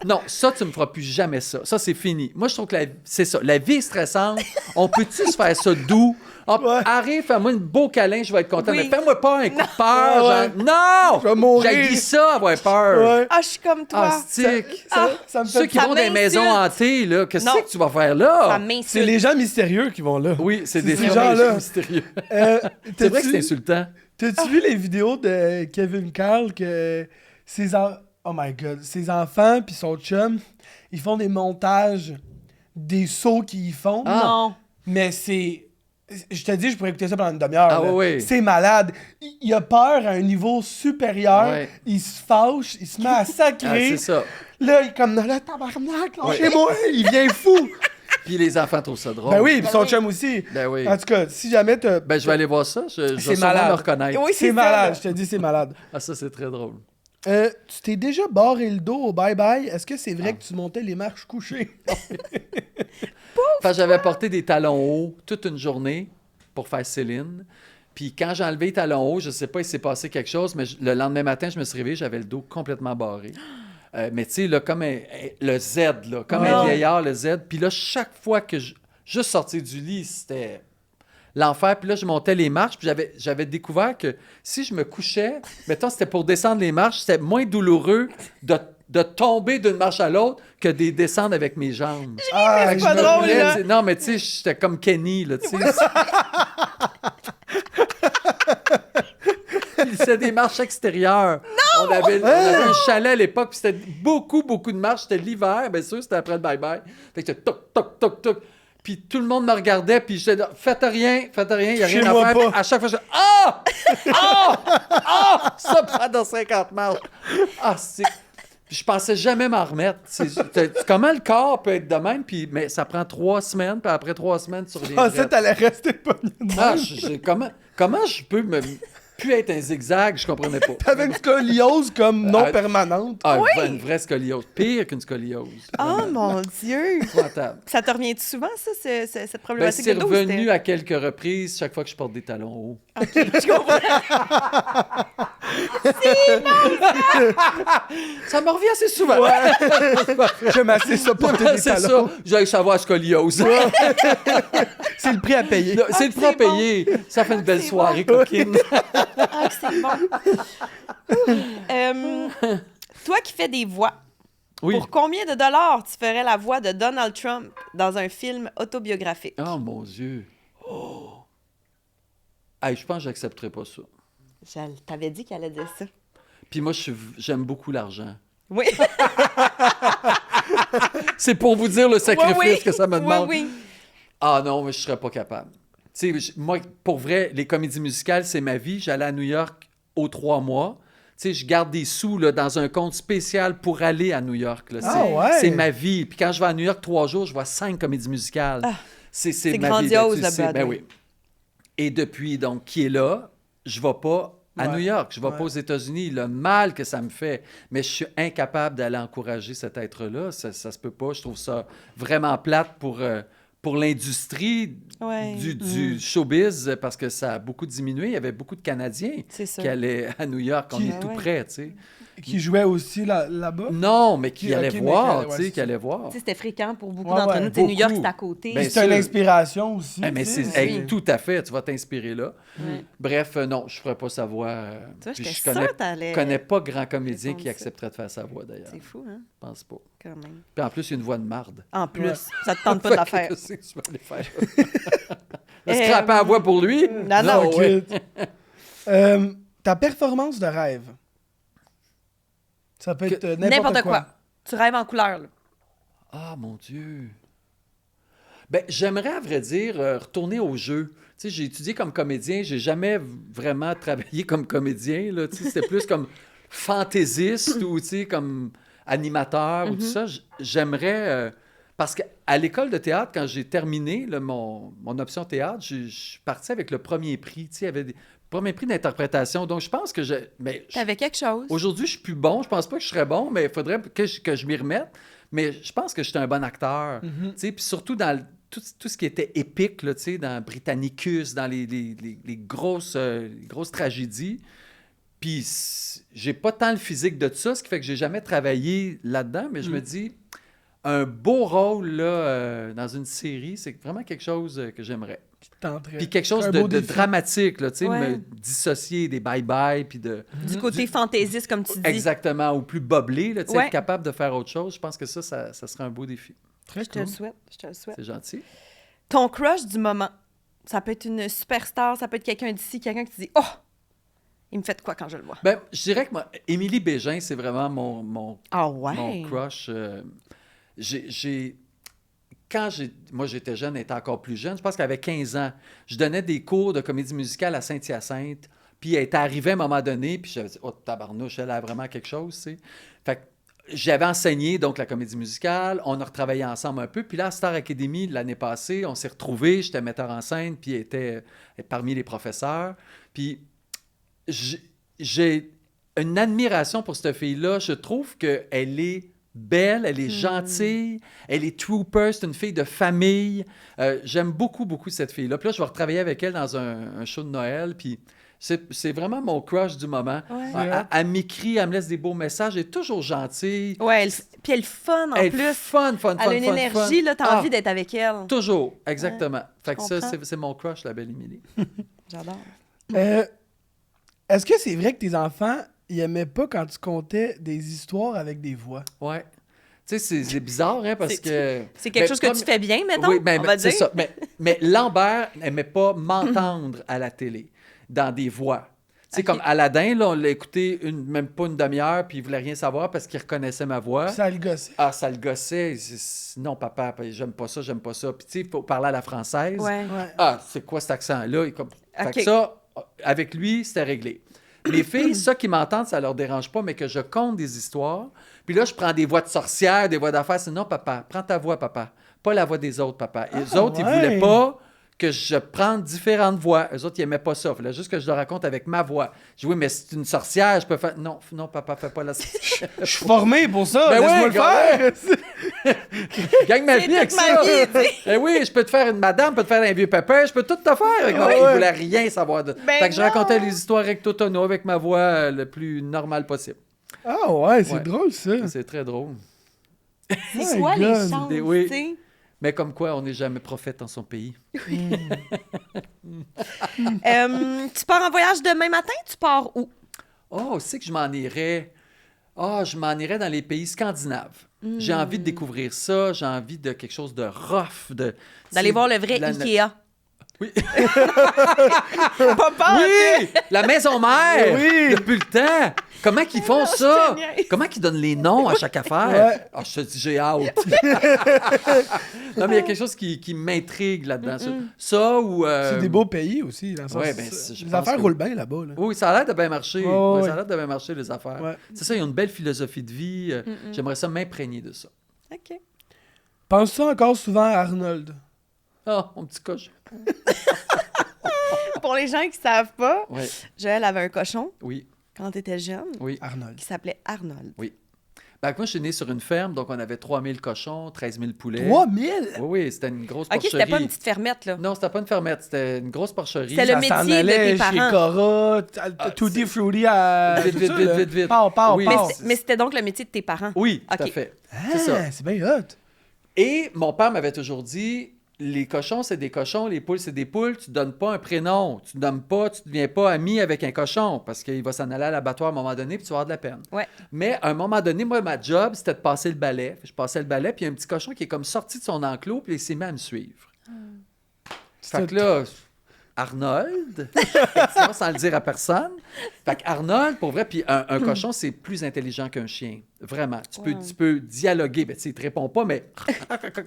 Non, ça, tu me feras plus jamais ça. Ça, c'est fini. Moi, je trouve que c'est ça. La vie est stressante. On peut-tu se faire ça doux? Ouais. Arrive, fais-moi un beau câlin, je vais être content. Oui. Mais fais-moi pas un coup de peur. Ouais. Genre, non! Je vais mourir. J'ai ça, avoir peur. Ouais. Ah, je suis comme toi. Ah, stick. Ça me Ceux fait qui ça vont dans les m'insulte. maisons hantées, là, qu'est-ce Non. que tu vas faire Ça là? m'insulte. C'est les gens mystérieux qui vont là. Oui, c'est C'est des ces gens gens-là. mystérieux. C'est C'est vrai que c'est insultant. T'as-tu vu les vidéos de Kevin Carl que oh my god, ses enfants puis son chum, ils font des montages des sauts qu'ils font, Non. mais je te dis, je pourrais écouter ça pendant une demi-heure. Ah là. oui. C'est malade. Il a peur à un niveau supérieur. Ouais. Il se fâche, il se met à Ah, sacrer. c'est ça. Là, il est comme dans la tabarnak, lâchez-moi. Il vient fou. Puis les enfants trouvent ça drôle. Ben oui, puis son chum aussi. Ben oui. En tout cas, si jamais t'as... Ben, je vais aller voir ça. Je vais C'est sûrement malade. me reconnaître. Oui, C'est ça, malade, là. je te dis, c'est malade. Ah, ça, c'est très drôle. Tu t'es déjà barré le dos au bye-bye. Est-ce que c'est vrai que tu montais les marches couchées? Enfin, j'avais porté des talons hauts toute une journée pour faire Céline. Puis quand j'ai enlevé les talons hauts, je sais pas, il s'est passé quelque chose, mais le lendemain matin, je me suis réveillé, j'avais le dos complètement barré. Mais tu sais, là, comme le Z, là, comme un vieillard, le Z. Puis là, chaque fois que je sortais du lit, c'était l'enfer. Puis là, je montais les marches, puis j'avais découvert que si je me couchais, mettons, c'était pour descendre les marches, c'était moins douloureux de tomber d'une marche à l'autre que de descendre avec mes jambes. Ah, c'est pas je me drôle, voulais là. dire- Non, mais tu sais, j'étais comme Kenny, là, tu sais. C'était des marches extérieures. On avait un chalet à l'époque, puis c'était beaucoup de marches. C'était l'hiver, bien sûr, c'était après le bye-bye. Fait que c'était toc, toc, toc, toc. Puis tout le monde me regardait, puis j'étais là, faites rien, il n'y a rien à Touchez-moi faire. pas. Puis à chaque fois, je disais, ah! Ah! Ah! Ça pendant 50 marches. Ah, c'est... Puis je pensais jamais m'en remettre. Comment le corps peut être de même, puis, mais ça prend 3 semaines, puis après 3 semaines, tu reviens. Ah, ça, t'allais rester pogné de même. Ah, comment je peux plus être un zigzag? Je comprenais pas. T'avais une scoliose comme non Ah, permanente. Ah, une vraie scoliose. Pire qu'une scoliose. Oh mon Dieu! Épouvantable. Ça te revient souvent, ça, cette Ben, problématique c'est de dos? revenu à quelques reprises chaque fois que je porte des talons hauts. OK, je comprends. Ça me revient assez souvent. J'aime assez ça porter des C'est ça. talons. J'allais savoir scoliose. C'est le prix à payer. Là, c'est le prix à c'est bon. payer. Ça fait une belle c'est soirée bon. coquine. Ah, que c'est bon. Toi qui fais des voix, Oui. pour combien de dollars tu ferais la voix de Donald Trump dans un film autobiographique? Oh mon Dieu. Oh. Hey, je pense que j'accepterais pas ça. Je t'avais dit qu'elle allait dire ça. Puis moi, j'aime beaucoup l'argent. Oui. C'est pour vous dire le sacrifice Oui, oui. que ça me demande. Oui, oui. Ah non, mais je serais pas capable. Tu sais, moi, pour vrai, les comédies musicales, c'est ma vie. J'allais à New York aux 3 mois. Tu sais, je garde des sous là, dans un compte spécial pour aller à New York. Là. Ah ouais? C'est ma vie. Puis quand je vais à New York 3 jours, je vois 5 comédies musicales. Ah, c'est c'est ma grandiose, vie. le Tu sais, Broadway. ben oui. Et depuis, donc, qui est là, je vais pas à Ouais. New York. Je vais Ouais. pas aux États-Unis. Le mal que ça me fait. Mais je suis incapable d'aller encourager cet être-là. Ça se peut pas. Je trouve ça vraiment plate pour l'industrie Ouais. du showbiz parce que ça a beaucoup diminué. Il y avait beaucoup de Canadiens C'est ça. qui allaient à New York. On Qui- est tout Ouais. près, tu sais. Qui jouait aussi là-bas. Non, mais qui Qui- allaient ok, mais voir, ouais, tu sais, c'est qui ça. allaient voir. Tu sais, c'était fréquent pour beaucoup Ouais, d'entre ouais, nous. Tu sais, New York, beaucoup. c'est à côté. Ben, C'est une sûr. inspiration aussi. Eh, mais tu sais. c'est Oui. tout à fait, tu vas t'inspirer là. Ouais. Bref, non, je ne ferais pas sa voix. Tu vois, Puis j'étais je connais, sûre que t'allais connais pas grand comédien répondre qui ça. accepterait de faire sa voix, d'ailleurs. C'est fou, hein, Je pense pas. quand même. Puis en plus, il y a une voix de marde. En plus, Ouais. ça te tente pas de la faire. Qu'est-ce que tu vas aller faire? Scraper la voix pour lui? Non, non. ouais. Écoute, Ta performance de rêve. Ça peut être n'importe quoi. Tu rêves en couleur, là. Ah, mon Dieu! Ben, j'aimerais, à vrai dire, retourner au jeu. Tu sais, j'ai étudié comme comédien, j'ai jamais vraiment travaillé comme comédien, là. Tu sais, c'était plus comme fantaisiste ou, tu sais, comme animateur ou tout ça. J'aimerais... parce qu'à l'école de théâtre, quand j'ai terminé là, mon option théâtre, je suis parti avec le premier prix. Tu sais, il y avait des premiers prix d'interprétation. Donc, je pense que T'avais quelque chose. Aujourd'hui, je suis plus bon. Je pense pas que je serais bon, mais il faudrait que je m'y remette. Mais je pense que j'étais un bon acteur. Tu sais, puis surtout dans tout ce qui était épique, là, tu sais, dans Britannicus, dans les grosses tragédies. Puis j'ai pas tant le physique de ça, ce qui fait que j'ai jamais travaillé là-dedans, mais je me dis, un beau rôle là, dans une série, c'est vraiment quelque chose que j'aimerais. Puis quelque chose de dramatique, là, tu sais, me dissocier des bye-bye, puis du côté fantaisiste, comme tu dis. Exactement, ou plus boblé, là, tu sais, être capable de faire autre chose. Je pense que ça serait un beau défi. Je te le souhaite. C'est gentil. Ton crush du moment, ça peut être une superstar, ça peut être quelqu'un d'ici, quelqu'un qui te dit « Oh! Il me fait de quoi quand je le vois? » Ben, je dirais que moi, Émilie Bégin, c'est vraiment mon crush. Moi, j'étais jeune, elle était encore plus jeune. Je pense qu'avec 15 ans, je donnais des cours de comédie musicale à Saint-Hyacinthe. Puis elle était arrivée à un moment donné, puis j'avais dit « Oh, tabarnouche, elle a vraiment quelque chose, tu sais. » Fait que j'avais enseigné donc la comédie musicale, on a retravaillé ensemble un peu. Puis là, à Star Academy, l'année passée, on s'est retrouvés, j'étais metteur en scène, puis elle était parmi les professeurs. Puis j'ai une admiration pour cette fille-là. Je trouve qu'elle est belle, elle est gentille, elle est trooper, c'est une fille de famille. J'aime beaucoup, beaucoup cette fille-là. Puis là, je vais retravailler avec elle dans un show de Noël, puis c'est vraiment mon crush du moment. Ouais. Elle m'écrit, elle me laisse des beaux messages, elle est toujours gentille. Ouais, puis elle est fun en plus. Elle est fun. Elle a une énergie, là, t'as envie d'être avec elle. Toujours, exactement. Fait que ça, c'est mon crush, la belle Émilie. J'adore. Est-ce que c'est vrai que tes enfants, ils aimaient pas quand tu contais des histoires avec des voix? Ouais. Tu sais, c'est bizarre, hein, parce que... C'est quelque chose que tu fais bien, mettons, on va dire. C'est ça. Mais Lambert n'aimait pas m'entendre à la télé, dans des voix. Tu sais, comme Aladdin, là, on l'a écouté même pas une demi-heure, puis il voulait rien savoir parce qu'il reconnaissait ma voix. Ça le gossait. Ah, ça le gossait. Non, papa, j'aime pas ça. Puis tu sais, il faut parler à la française. Ouais. Ah, c'est quoi cet accent-là? Fait que ça, avec lui, c'était réglé. Les filles, ça qui m'entendent, ça leur dérange pas, mais que je conte des histoires. Puis là, je prends des voix de sorcières, des voix d'affaires. C'est non, papa, prends ta voix, papa. Pas la voix des autres, papa. Et les autres, ils voulaient pas que je prenne différentes voix. Eux autres, ils n'aimaient pas ça. Il fallait juste que je le raconte avec ma voix. Je dis, oui, mais c'est une sorcière, je peux faire... Non, papa, fais pas la sorcière. Je suis formé pour ça, laisse-moi le faire. Gagne ma vie avec ça. Eh oui, je peux te faire une madame, je peux te faire un vieux papa, je peux tout te faire avec moi. Ils ne voulaient rien savoir de... Fait que je racontais les histoires recto tono avec ma voix le plus normale possible. Ah ouais, c'est drôle, ça. C'est très drôle. C'est quoi les chances, tu sais? Mais comme quoi, on n'est jamais prophète en son pays. Tu pars en voyage demain matin? Tu pars où? Oh, c'est que je m'en irais. Je m'en irais dans les pays scandinaves. J'ai envie de découvrir ça. J'ai envie de quelque chose de rough. D'aller voir le vrai Ikea. Oui. Papa, oui! La maison mère! Oui! Depuis le temps! Comment qu'ils font ça? Comment qu'ils donnent les noms à chaque affaire? Ouais. Je te dis, j'ai hâte. Non, mais il y a quelque chose qui m'intrigue là-dedans. Ça ou... C'est des beaux pays aussi. Dans ouais, les affaires roulent bien là-bas. Là. Oui, ça a l'air de bien marcher. Ça a l'air de bien marcher, les affaires. Ouais. C'est ça, ils ont une belle philosophie de vie. J'aimerais ça m'imprégner de ça. OK. Penses-tu encore souvent à Arnold? Ah, mon petit cochon. Pour les gens qui ne savent pas, Joël avait un cochon. Oui. Quand tu étais jeune. Oui. Arnold. Qui s'appelait Arnold. Oui. Ben, moi, je suis né sur une ferme, donc on avait 3000 cochons, 13 000 poulets. 3000? Oui, c'était une grosse porcherie. OK, c'était pas une petite fermette, là. Non, c'était pas une fermette, c'était une grosse porcherie. C'était le métier de tes parents. Chez Cora, Tutti Frutti à... Vite. Oui. Mais c'était donc le métier de tes parents? Oui, tout à fait. C'est ça. C'est bien hot. Et mon père m'avait toujours dit... Les cochons, c'est des cochons, les poules, c'est des poules. Tu ne donnes pas un prénom. Tu ne deviens pas ami avec un cochon parce qu'il va s'en aller à l'abattoir à un moment donné puis tu vas avoir de la peine. Ouais. Mais à un moment donné, moi, ma job, c'était de passer le balai. Je passais le balai, puis il y a un petit cochon qui est comme sorti de son enclos puis il s'est mis à me suivre. Fait que là... Arnold, effectivement, sans le dire à personne. Fait qu'Arnold, pour vrai, puis un cochon, c'est plus intelligent qu'un chien. Vraiment. Tu peux dialoguer. Ben, tu sais, il te répond pas, mais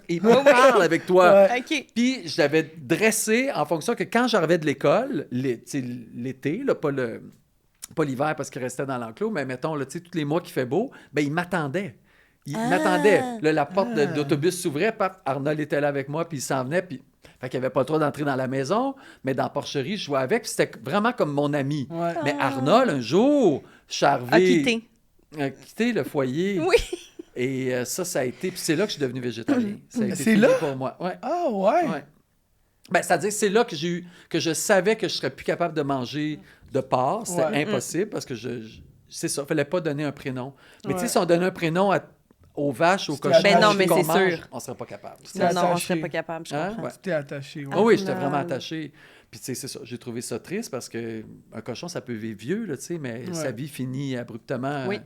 il parle avec toi. Ouais. OK. Puis je l'avais dressé en fonction que quand j'arrivais de l'école, l'été, là, pas l'hiver parce qu'il restait dans l'enclos, mais mettons, là, tous les mois qu'il fait beau, ben il m'attendait. Il m'attendait. Là, la porte d'autobus s'ouvrait, paf, Arnold était là avec moi, puis il s'en venait, puis... Fait qu'il n'y avait pas le droit d'entrer dans la maison, mais dans la porcherie, je jouais avec, puis c'était vraiment comme mon ami. Ouais. Mais Arnold, un jour, je suis arrivé... A quitté le foyer. Oui. Et ça a été... Puis c'est là que je suis devenu végétarien. Ça a été c'est là? pour moi. Ouais. Ah, ouais? Ben, c'est-à-dire, c'est là que je savais que je serais plus capable de manger de porc. C'était impossible, parce que c'est ça, il ne fallait pas donner un prénom. Mais tu sais, si on donnait un prénom aux vaches, aux cochons, ben non, mais c'est sûr. On ne serait pas capable. Non, on ne serait pas capable, je comprends. Tu t'es attaché. Oui, j'étais vraiment attaché. Puis, tu sais, c'est ça. J'ai trouvé ça triste parce qu'un cochon, ça peut vivre vieux, là, tu sais, mais sa vie finit abruptement. Oui.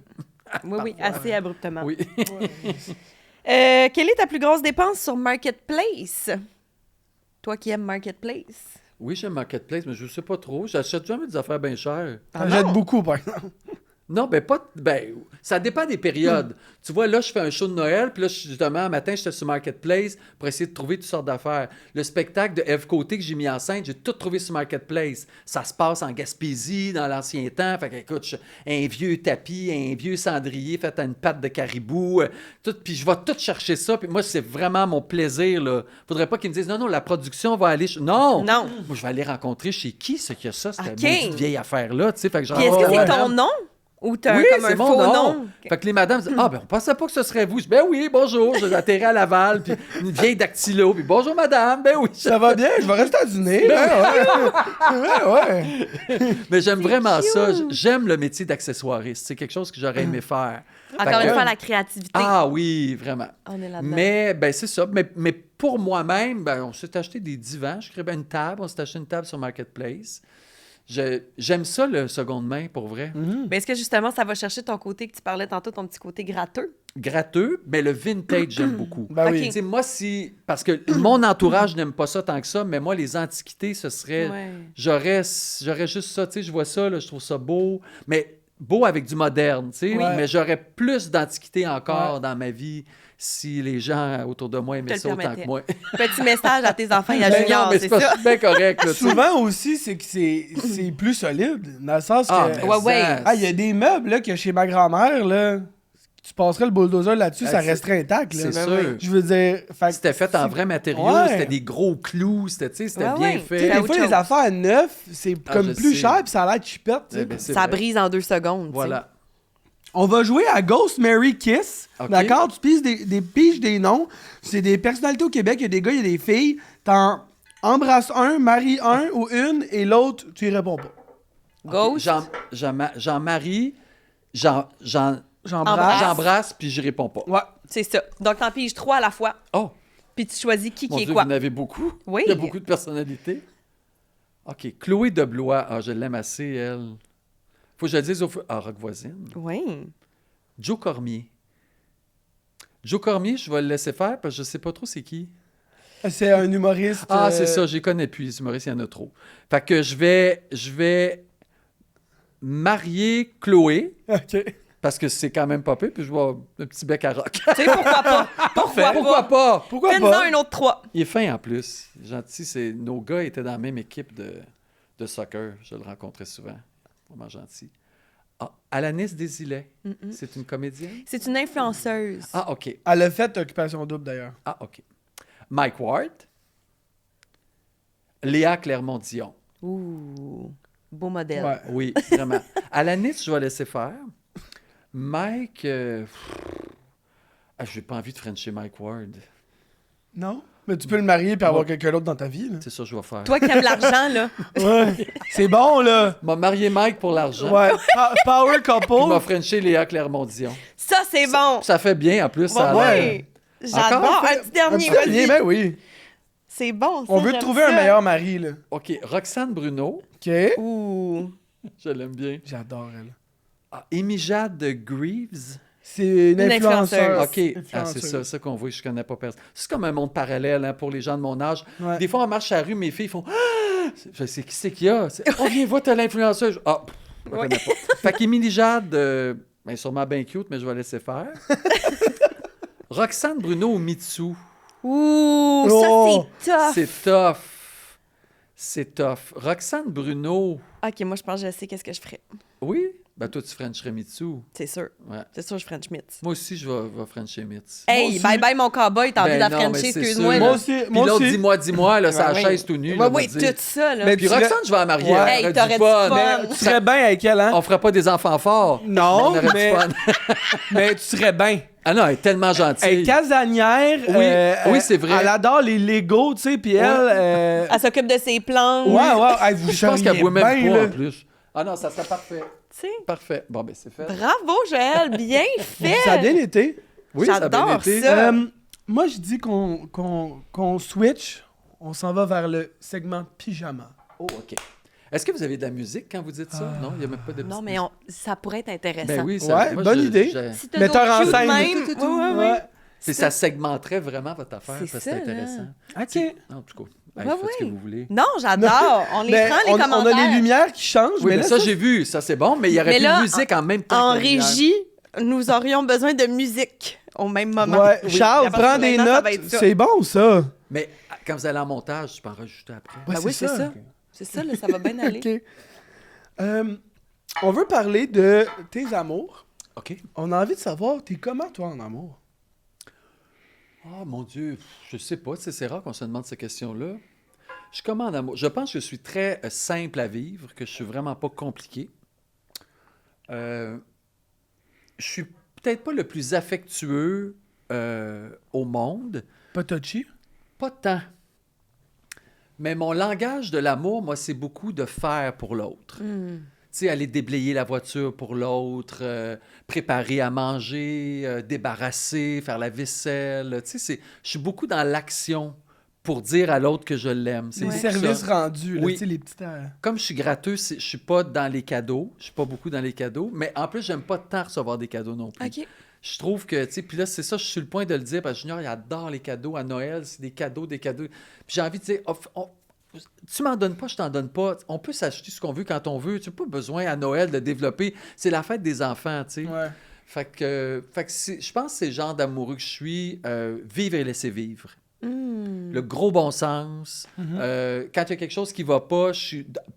Oui, assez abruptement. Oui. Quelle est ta plus grosse dépense sur Marketplace? Toi qui aimes Marketplace. Oui, j'aime Marketplace, mais je ne sais pas trop. J'achète jamais des affaires bien chères. J'achète beaucoup, par exemple. Non, ça dépend des périodes. Tu vois, là, je fais un show de Noël, puis là, justement, un matin, j'étais sur Marketplace pour essayer de trouver toutes sortes d'affaires. Le spectacle de Eve Côté que j'ai mis en scène, j'ai tout trouvé sur Marketplace. Ça se passe en Gaspésie, dans l'ancien temps. Fait que, écoute, un vieux tapis, un vieux cendrier fait à une patte de caribou, puis je vais tout chercher ça, puis moi, c'est vraiment mon plaisir, là. Faudrait pas qu'ils me disent, non, la production va aller... Non! Moi, je vais aller rencontrer chez qui, c'est qu'il y a ça, cette petite vieille affaire-là, tu sais. Fait que puis est-ce que c'est ton nom? Ou t'as comme un faux nom? Fait que les madames disent, on pensait pas que ce serait vous. Je dis, ben oui, bonjour, j'ai atterri à Laval, puis une vieille dactylo, puis bonjour madame, ben oui. Ça va bien, je vais rester à dîner. Ouais. Mais j'aime vraiment ça. J'aime le métier d'accessoiriste. C'est quelque chose que j'aurais aimé faire. Encore une fois, la créativité. Ah oui, vraiment. On est là-dedans. Mais, c'est ça. Mais pour moi-même, on s'est acheté des divans. Je crée une table. On s'est acheté une table sur Marketplace. J'aime ça, le seconde main, pour vrai. Mais est-ce que, justement, ça va chercher ton côté que tu parlais tantôt, ton petit côté gratteux? Gratteux, mais le vintage, j'aime beaucoup. Ben oui. T'sais, moi, parce que mon entourage n'aime pas ça tant que ça, mais moi, les antiquités, ce serait... J'aurais juste ça, tu sais, je vois ça, là, je trouve ça beau, mais beau avec du moderne, tu sais, mais j'aurais plus d'antiquités encore dans ma vie si les gens autour de moi aimaient ça autant que moi. Petit message à tes enfants et à Junior, c'est ça. C'est bien correct. Là, souvent aussi, c'est que c'est plus solide, dans le sens que... il y a des meubles là, que chez ma grand-mère, là, tu passerais le bulldozer là-dessus, ça resterait intact. Là. C'est sûr. Je veux dire... C'était fait en vrai matériaux, c'était des gros clous, c'était bien fait. Des fois, les affaires neuves, c'est comme plus cher, puis ça a l'air chipette. Ça brise en 2 secondes. Voilà. On va jouer à Ghost, Marry, Kiss. Okay. D'accord? Tu piges des noms. C'est des personnalités au Québec. Il y a des gars, il y a des filles. T'en embrasses un, maries un ou une, et l'autre, tu y réponds pas. Ghost? J'en marie, j'embrasse, puis je réponds pas. Ouais. C'est ça. Donc, t'en piges 3 à la fois. Oh! Puis tu choisis qui est Dieu, quoi. Vous en avez beaucoup. Oui. Il y a beaucoup de personnalités. OK. Chloé Deblois. Ah, je l'aime assez, elle. Faut que je le dise au feu. Ah, Rock Voisine. Oui. Joe Cormier. Joe Cormier, je vais le laisser faire parce que je sais pas trop c'est qui. C'est un humoriste. Ah, c'est ça, je les connais plus. Les humoristes, il y en a trop. Fait que je vais marier Chloé. OK. Parce que c'est quand même pas peu, puis je vois un petit bec à rock. Tu sais, pourquoi pas? Pourquoi pas? Fais-en un autre 3. Il est fin en plus. Gentil, nos gars étaient dans la même équipe de soccer. Je le rencontrais souvent. Vraiment gentil. Ah, Alanis Desilets, c'est une comédienne? C'est une influenceuse. Ah, OK. Elle a fait Occupation Double, d'ailleurs. Ah, OK. Mike Ward. Léa Clermont-Dion. Ouh, beau modèle. Ouais. Oui, vraiment. Alanis, je vais laisser faire. Mike, j'ai pas envie de frencher Mike Ward. Non? Mais tu peux le marier et avoir quelqu'un d'autre dans ta vie. Là. C'est ça que je vais faire. Toi qui aimes l'argent, là. Ouais. C'est bon, là. M'a marié Mike pour l'argent. Ouais. Power couple. Puis m'a frenché Léa Clermont-Dion. Ça, c'est bon. Ça fait bien, en plus. Ça oui. J'adore. Un petit dernier. Un petit dernier, ben oui. C'est bon, ça. On veut trouver un meilleur mari, là. OK. Roxane Bruno. OK. Ouh. Je l'aime bien. J'adore elle. Ah, Amy Jade Greaves. C'est une influenceuse. OK. Ah, c'est ça qu'on voit, je connais pas personne. C'est comme un monde parallèle pour les gens de mon âge. Ouais. Des fois, on marche à la rue, mes filles font « Ah! C'est qui c'est qu'il y a? Oh, viens voir, t'as l'influenceuse. Ah, je ne connais pas. Fait qu'Émilie Jade, sûrement bien cute, mais je vais laisser faire. Roxane Bruno ou Mitsou? Ouh, ça, c'est tough. C'est tough. Roxane Bruno. OK, moi, je pense que je sais qu'est-ce que je ferais. Oui? Ben toi, tu frencherais Mitsou. C'est sûr. Ouais. C'est sûr, je French Mitz. Moi aussi, je vais frencher Mitz. Hey, bye-bye, mon cowboy, t'as envie de la Frencher, excuse-moi. Moi aussi. Puis l'autre, dis-moi, là, sa chaise tout nue. Oui, tout ça, là. Mais puis Roxane, je vais la marier. Ouais. Hey, t'aurais du fun. Tu serais bien avec elle, hein? On ferait pas des enfants forts. Non, On aurait du fun. mais tu serais bien. Ah non, elle est tellement gentille. Elle est casanière. Oui, c'est vrai. Elle adore les Legos, tu sais, puis elle... Elle s'occupe de ses plantes. Ouais, vous je pense qu'elle boit même bien, pas, là. en plus. Ah non, ça serait parfait. T'sais. Parfait. Bon, ben c'est fait. Bravo, Joël, bien fait. Ça a bien été. Oui, ça a bien J'adore été. ça. Moi, je dis qu'on switch. On s'en va vers le segment pyjama. Oh, OK. Est-ce que vous avez de la musique quand vous dites ça? Non, il n'y a même pas de... Non, mais ça pourrait être intéressant. Ben oui, ça... Ouais, moi, bonne idée. Si t'as Metteur en d'autres scène. cues de même, ouais. Puis ça segmenterait vraiment votre affaire, C'est parce que ça, c'est intéressant. OK. En tout cas, Ouais, faites ce que ouais. vous voulez. Non, j'adore. On les Mais prend, les on commentaires. a les lumières qui changent. Oui, mais là, ça, j'ai vu. Ça, c'est bon, mais il y aurait Mais plus là, de musique en même temps. En que la lumière. régie, nous aurions besoin de musique au même moment. Ouais, Oui. Charles, À partir prends de des maintenant, ça notes. va être ça. C'est bon, ça. Mais quand vous allez en montage, tu peux en rajouter après. Ouais, Ben oui, c'est ça. C'est ça, là, ça va bien aller. OK. On veut parler de tes amours. OK. On a envie de savoir, t'es comment, toi, en amour? Oh, mon Dieu, je sais pas. C'est rare qu'on se demande ces questions-là. Je suis comment en amour? Je pense que je suis très simple à vivre, que je suis vraiment pas compliqué. Je suis peut-être pas le plus affectueux au monde. Pas touchy? Pas tant. Mais mon langage de l'amour, moi, c'est beaucoup de faire pour l'autre. Tu sais, aller déblayer la voiture pour l'autre, préparer à manger, débarrasser, faire la vaisselle. Tu sais, je suis beaucoup dans l'action pour dire à l'autre que je l'aime. C'est Les beaucoup services ça. rendus, là, Oui. tu sais, les petites... Comme je suis gratteux, je suis pas dans les cadeaux. Je suis pas beaucoup dans les cadeaux. Mais en plus, j'aime pas tant recevoir des cadeaux non plus. OK. Je trouve que, tu sais, puis là, c'est ça, je suis sur le point de le dire, parce que Junior, il adore les cadeaux. À Noël, c'est des cadeaux. Puis j'ai envie de dire, tu m'en donnes pas, je t'en donne pas. On peut s'acheter ce qu'on veut quand on veut. Tu n'as pas besoin à Noël de développer. C'est la fête des enfants, tu sais. Ouais. Fait que je pense que c'est le genre d'amoureux que je suis, vivre et laisser vivre. Le gros bon sens. Quand il y a quelque chose qui va pas,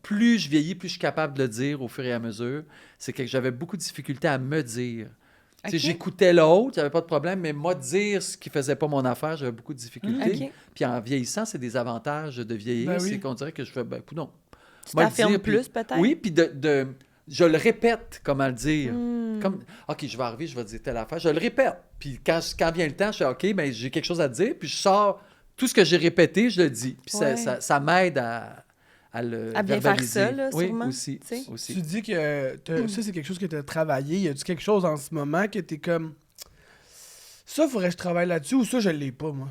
plus je vieillis, plus je suis capable de le dire au fur et à mesure. C'est que j'avais beaucoup de difficultés à me dire. Tu sais, j'écoutais l'autre, il n'y avait pas de problème, mais moi, dire ce qui faisait pas mon affaire, j'avais beaucoup de difficultés. Puis en vieillissant, c'est des avantages de vieillir. Ben oui. C'est qu'on dirait que je fais, non. Tu t'affirmes plus, peut-être? Oui, puis je le répète, comment le dire. Comme, OK, je vais arriver, je vais dire telle affaire. Je le répète. Puis quand vient le temps, je fais, OK, ben, j'ai quelque chose à te dire. Puis je sors tout ce que j'ai répété, je le dis. Puis ça m'aide à le bien verbaliser. faire ça, là, oui, sûrement, aussi. Tu dis que ça, c'est quelque chose que tu as travaillé. Y a-tu quelque chose en ce moment que tu es comme... Ça, faudrait que je travaille là-dessus ou ça, je l'ai pas, moi?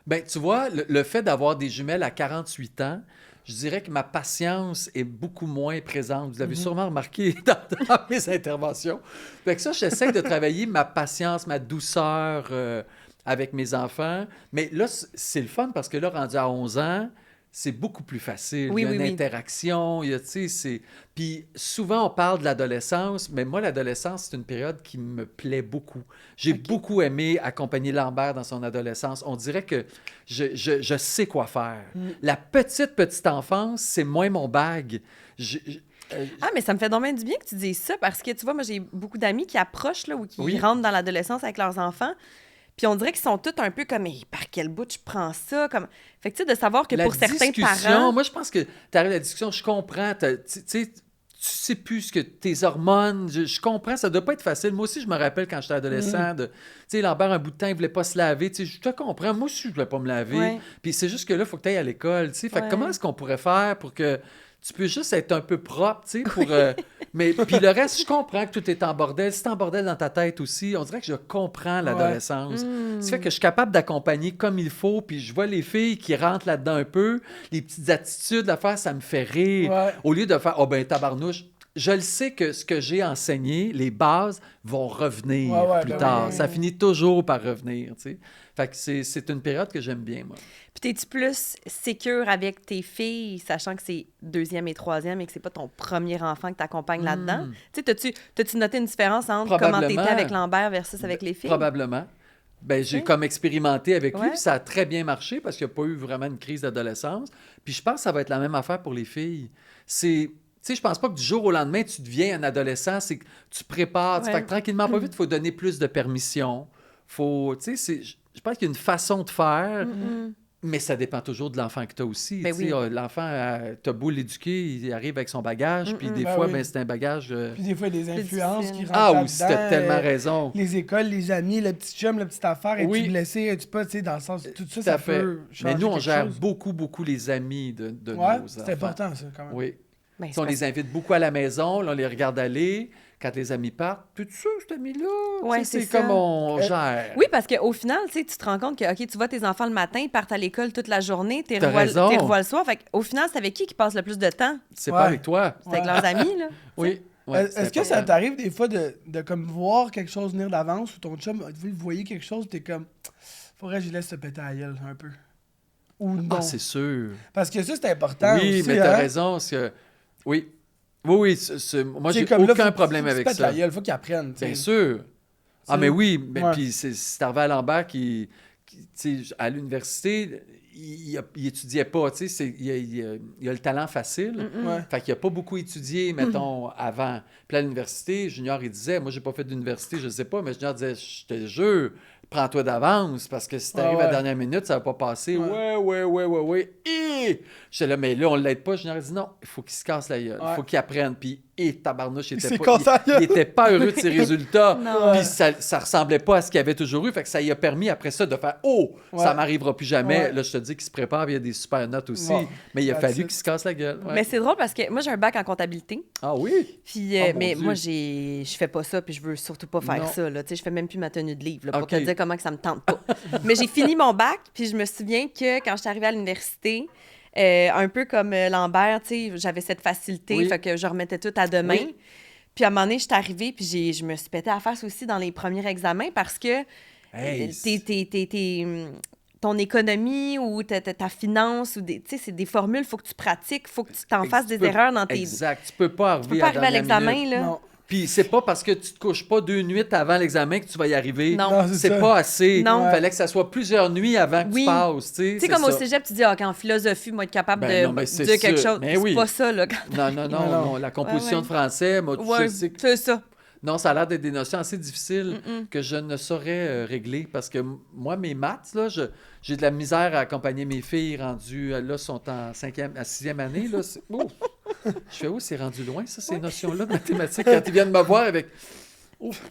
Ben, tu vois, le fait d'avoir des jumelles à 48 ans, je dirais que ma patience est beaucoup moins présente. Vous l'avez sûrement remarqué dans mes interventions. Fait que ça, j'essaie de travailler ma patience, ma douceur avec mes enfants. Mais là, c'est le fun parce que là, rendu à 11 ans, c'est beaucoup plus facile. Oui, il y a une oui. interaction, tu sais, c'est... Puis souvent, on parle de l'adolescence, mais moi, l'adolescence, c'est une période qui me plaît beaucoup. J'ai beaucoup aimé accompagner Lambert dans son adolescence. On dirait que je sais quoi faire. La petite enfance, c'est moins mon bag. Mais ça me fait dommage du bien que tu dises ça, parce que, tu vois, moi, j'ai beaucoup d'amis qui approchent, là, ou qui Oui. rentrent dans l'adolescence avec leurs enfants. Puis on dirait qu'ils sont tous un peu comme, mais par quel bout je prends ça? Comme... Fait que, tu sais, de savoir que La pour certains discussion, parents... moi, je pense que tu arrives à la discussion, je comprends. Tu sais plus ce que tes hormones, je comprends, ça doit pas être facile. Moi aussi, je me rappelle quand j'étais adolescent, tu sais, Lambert, un bout de temps, il voulait pas se laver. Tu sais, je te comprends. Moi aussi, je voulais pas me laver. Ouais. Puis c'est juste que là, il faut que tu ailles à l'école. Tu sais, fait que Ouais. comment est-ce qu'on pourrait faire pour que tu peux juste être un peu propre, tu sais, pour... mais puis le reste, je comprends que tout est en bordel. C'est en bordel dans ta tête aussi. On dirait que je comprends l'adolescence. Ça fait que je suis capable d'accompagner comme il faut, puis je vois les filles qui rentrent là-dedans un peu, les petites attitudes à faire, ça me fait rire. Ouais. Au lieu de faire « Oh ben tabarnouche », je le sais que ce que j'ai enseigné, les bases, vont revenir plus tard. Ça finit toujours par revenir, tu sais. Fait que c'est une période que j'aime bien, moi. Puis t'es-tu plus sécure avec tes filles, sachant que c'est 2e et 3e et que c'est pas ton premier enfant que t'accompagnes là-dedans? Tu sais, t'as-tu noté une différence entre comment t'étais avec Lambert versus avec les filles? Probablement. Ben, j'ai comme expérimenté avec lui, puis ça a très bien marché parce qu'il n'y a pas eu vraiment une crise d'adolescence. Puis je pense que ça va être la même affaire pour les filles. Tu sais, je pense pas que du jour au lendemain, tu deviens un adolescent. C'est que tu prépares. Fait que tranquillement, pas vite, il faut donner plus de permission. Tu sais, je pense qu'il y a une façon de faire, mais ça dépend toujours de l'enfant que tu as aussi. Ben oui. L'enfant, t'as beau l'éduquer, il arrive avec son bagage, puis des fois, c'est un bagage... Puis des fois, il y a des influences qui rentrent là-dedans. Oui, t'as tellement raison. Les écoles, les amis, le petit chum, la petite affaire, es-tu blessé, es-tu pas, tu sais, dans le sens... Tout ça, ça peut changer. Mais nous, on gère chose. beaucoup les amis de nos enfants. C'est important, ça, quand même. Oui. On les invite beaucoup à la maison, là, on les regarde aller. Quand les amis partent, puis tu sais, cet ami-là, c'est comme on gère. Oui, parce qu'au final, tu te rends compte que, OK, tu vois tes enfants le matin, ils partent à l'école toute la journée, tu les revois le soir. Fait qu'au final, c'est avec qui passe le plus de temps? C'est pas avec toi. C'est avec leurs amis, là. Oui. Est-ce que ça t'arrive des fois de comme voir quelque chose venir d'avance ou ton chum, vous voyez quelque chose, t'es comme, faudrait que je laisse se péter à la gueule un peu? Ou non? Ah, c'est sûr. Parce que ça, c'est important aussi. Oui, mais t'as raison, parce que... Oui. Oui, moi, j'ai aucun problème avec ça. Il faut qu'ils apprennent. Bien sûr. Ah, mais oui. Mais puis c'est arrivé à Lambert qui à l'université, il étudiait pas. Il a le talent facile. Fait qu'il a pas beaucoup étudié, mettons, avant. Puis à l'université, Junior, il disait, moi, j'ai pas fait d'université, je sais pas, mais Junior disait, je te jure, prends-toi d'avance, parce que si t'arrives à la dernière minute, ça va pas passer. Ouais. J'étais là, mais là, on l'aide pas. Junior a dit non, il faut qu'il se casse la gueule. Il faut qu'il apprenne. Puis, tabarnouche, il était pas heureux de ses résultats. Puis, ça ressemblait pas à ce qu'il avait toujours eu. Fait que ça lui a permis, après ça, de faire ça m'arrivera plus jamais. Là, je te dis qu'il se prépare, il y a des super notes aussi. Mais il a fallu qu'il se casse la gueule. Mais c'est drôle parce que moi, j'ai un bac en comptabilité. Ah oui? Puis, mais moi, je fais pas ça, puis je veux surtout pas faire ça. Là. Je fais même plus ma tenue de livre là, pour te dire comment que ça me tente pas. Mais j'ai fini mon bac, puis je me souviens que quand je suis arrivée à l'université, un peu comme Lambert, j'avais cette facilité, fait que je remettais tout à demain. Puis à un moment donné, je suis arrivée, puis je me suis pété à la face aussi dans les premiers examens parce que ton économie ou ta finance, ou c'est des formules, il faut que tu pratiques, il faut que tu t'en fasses des erreurs dans tes... Exact, tu peux pas arriver à l'examen, là. Non. Puis c'est pas parce que tu te couches pas 2 nuits avant l'examen que tu vas y arriver. Non, c'est pas assez. Non. Il fallait que ça soit plusieurs nuits avant que tu passes. Tu sais, comme au cégep, tu dis, qu'en philosophie, moi, être capable de dire quelque chose. Mais c'est pas ça, là. Non. La composition de français, moi, c'est ça. Non, ça a l'air d'être des notions assez difficiles que je ne saurais régler parce que moi, mes maths, là, j'ai de la misère à accompagner mes filles rendues, là, sont en 6e année. Là, je fais, c'est rendu loin, ça, ces notions-là de mathématiques, quand ils viennent me voir avec...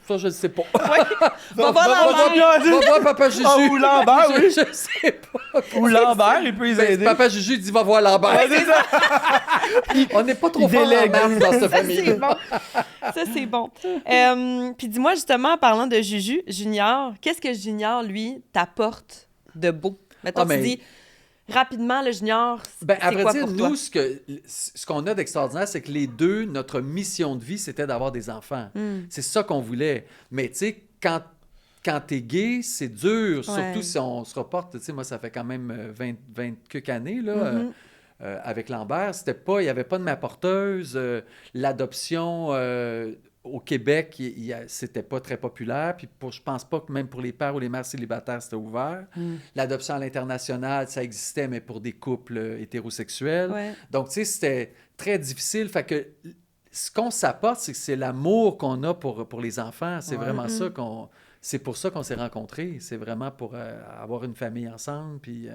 ça, je ne sais pas. Va voir Papa Juju. Ou Lambert, oui. Je sais pas. Ou Lambert, il peut les aider. Papa Juju dit, va voir Lambert. On n'est pas trop fort en maths dans cette famille. Ça, c'est bon. Puis dis-moi, justement, en parlant de Juju, Junior, qu'est-ce que Junior, lui, t'apporte de beau? Mettons, tu dis... Rapidement, le Junior, à vrai quoi dire, pour toi? nous, ce qu'on a d'extraordinaire, c'est que les deux, notre mission de vie, c'était d'avoir des enfants. C'est ça qu'on voulait. Mais tu sais, quand t'es gay, c'est dur, surtout si on se reporte. Tu sais, moi, ça fait quand même 20 quelques années, là, avec Lambert. Il n'y avait pas de mère porteuse. L'adoption... au Québec, c'était pas très populaire. Puis je pense pas que même pour les pères ou les mères célibataires, c'était ouvert. L'adoption à l'international, ça existait, mais pour des couples hétérosexuels. Donc, tu sais, c'était très difficile. Fait que ce qu'on s'apporte, c'est que c'est l'amour qu'on a pour les enfants. C'est vraiment ça c'est pour ça qu'on s'est rencontrés. C'est vraiment pour avoir une famille ensemble, puis...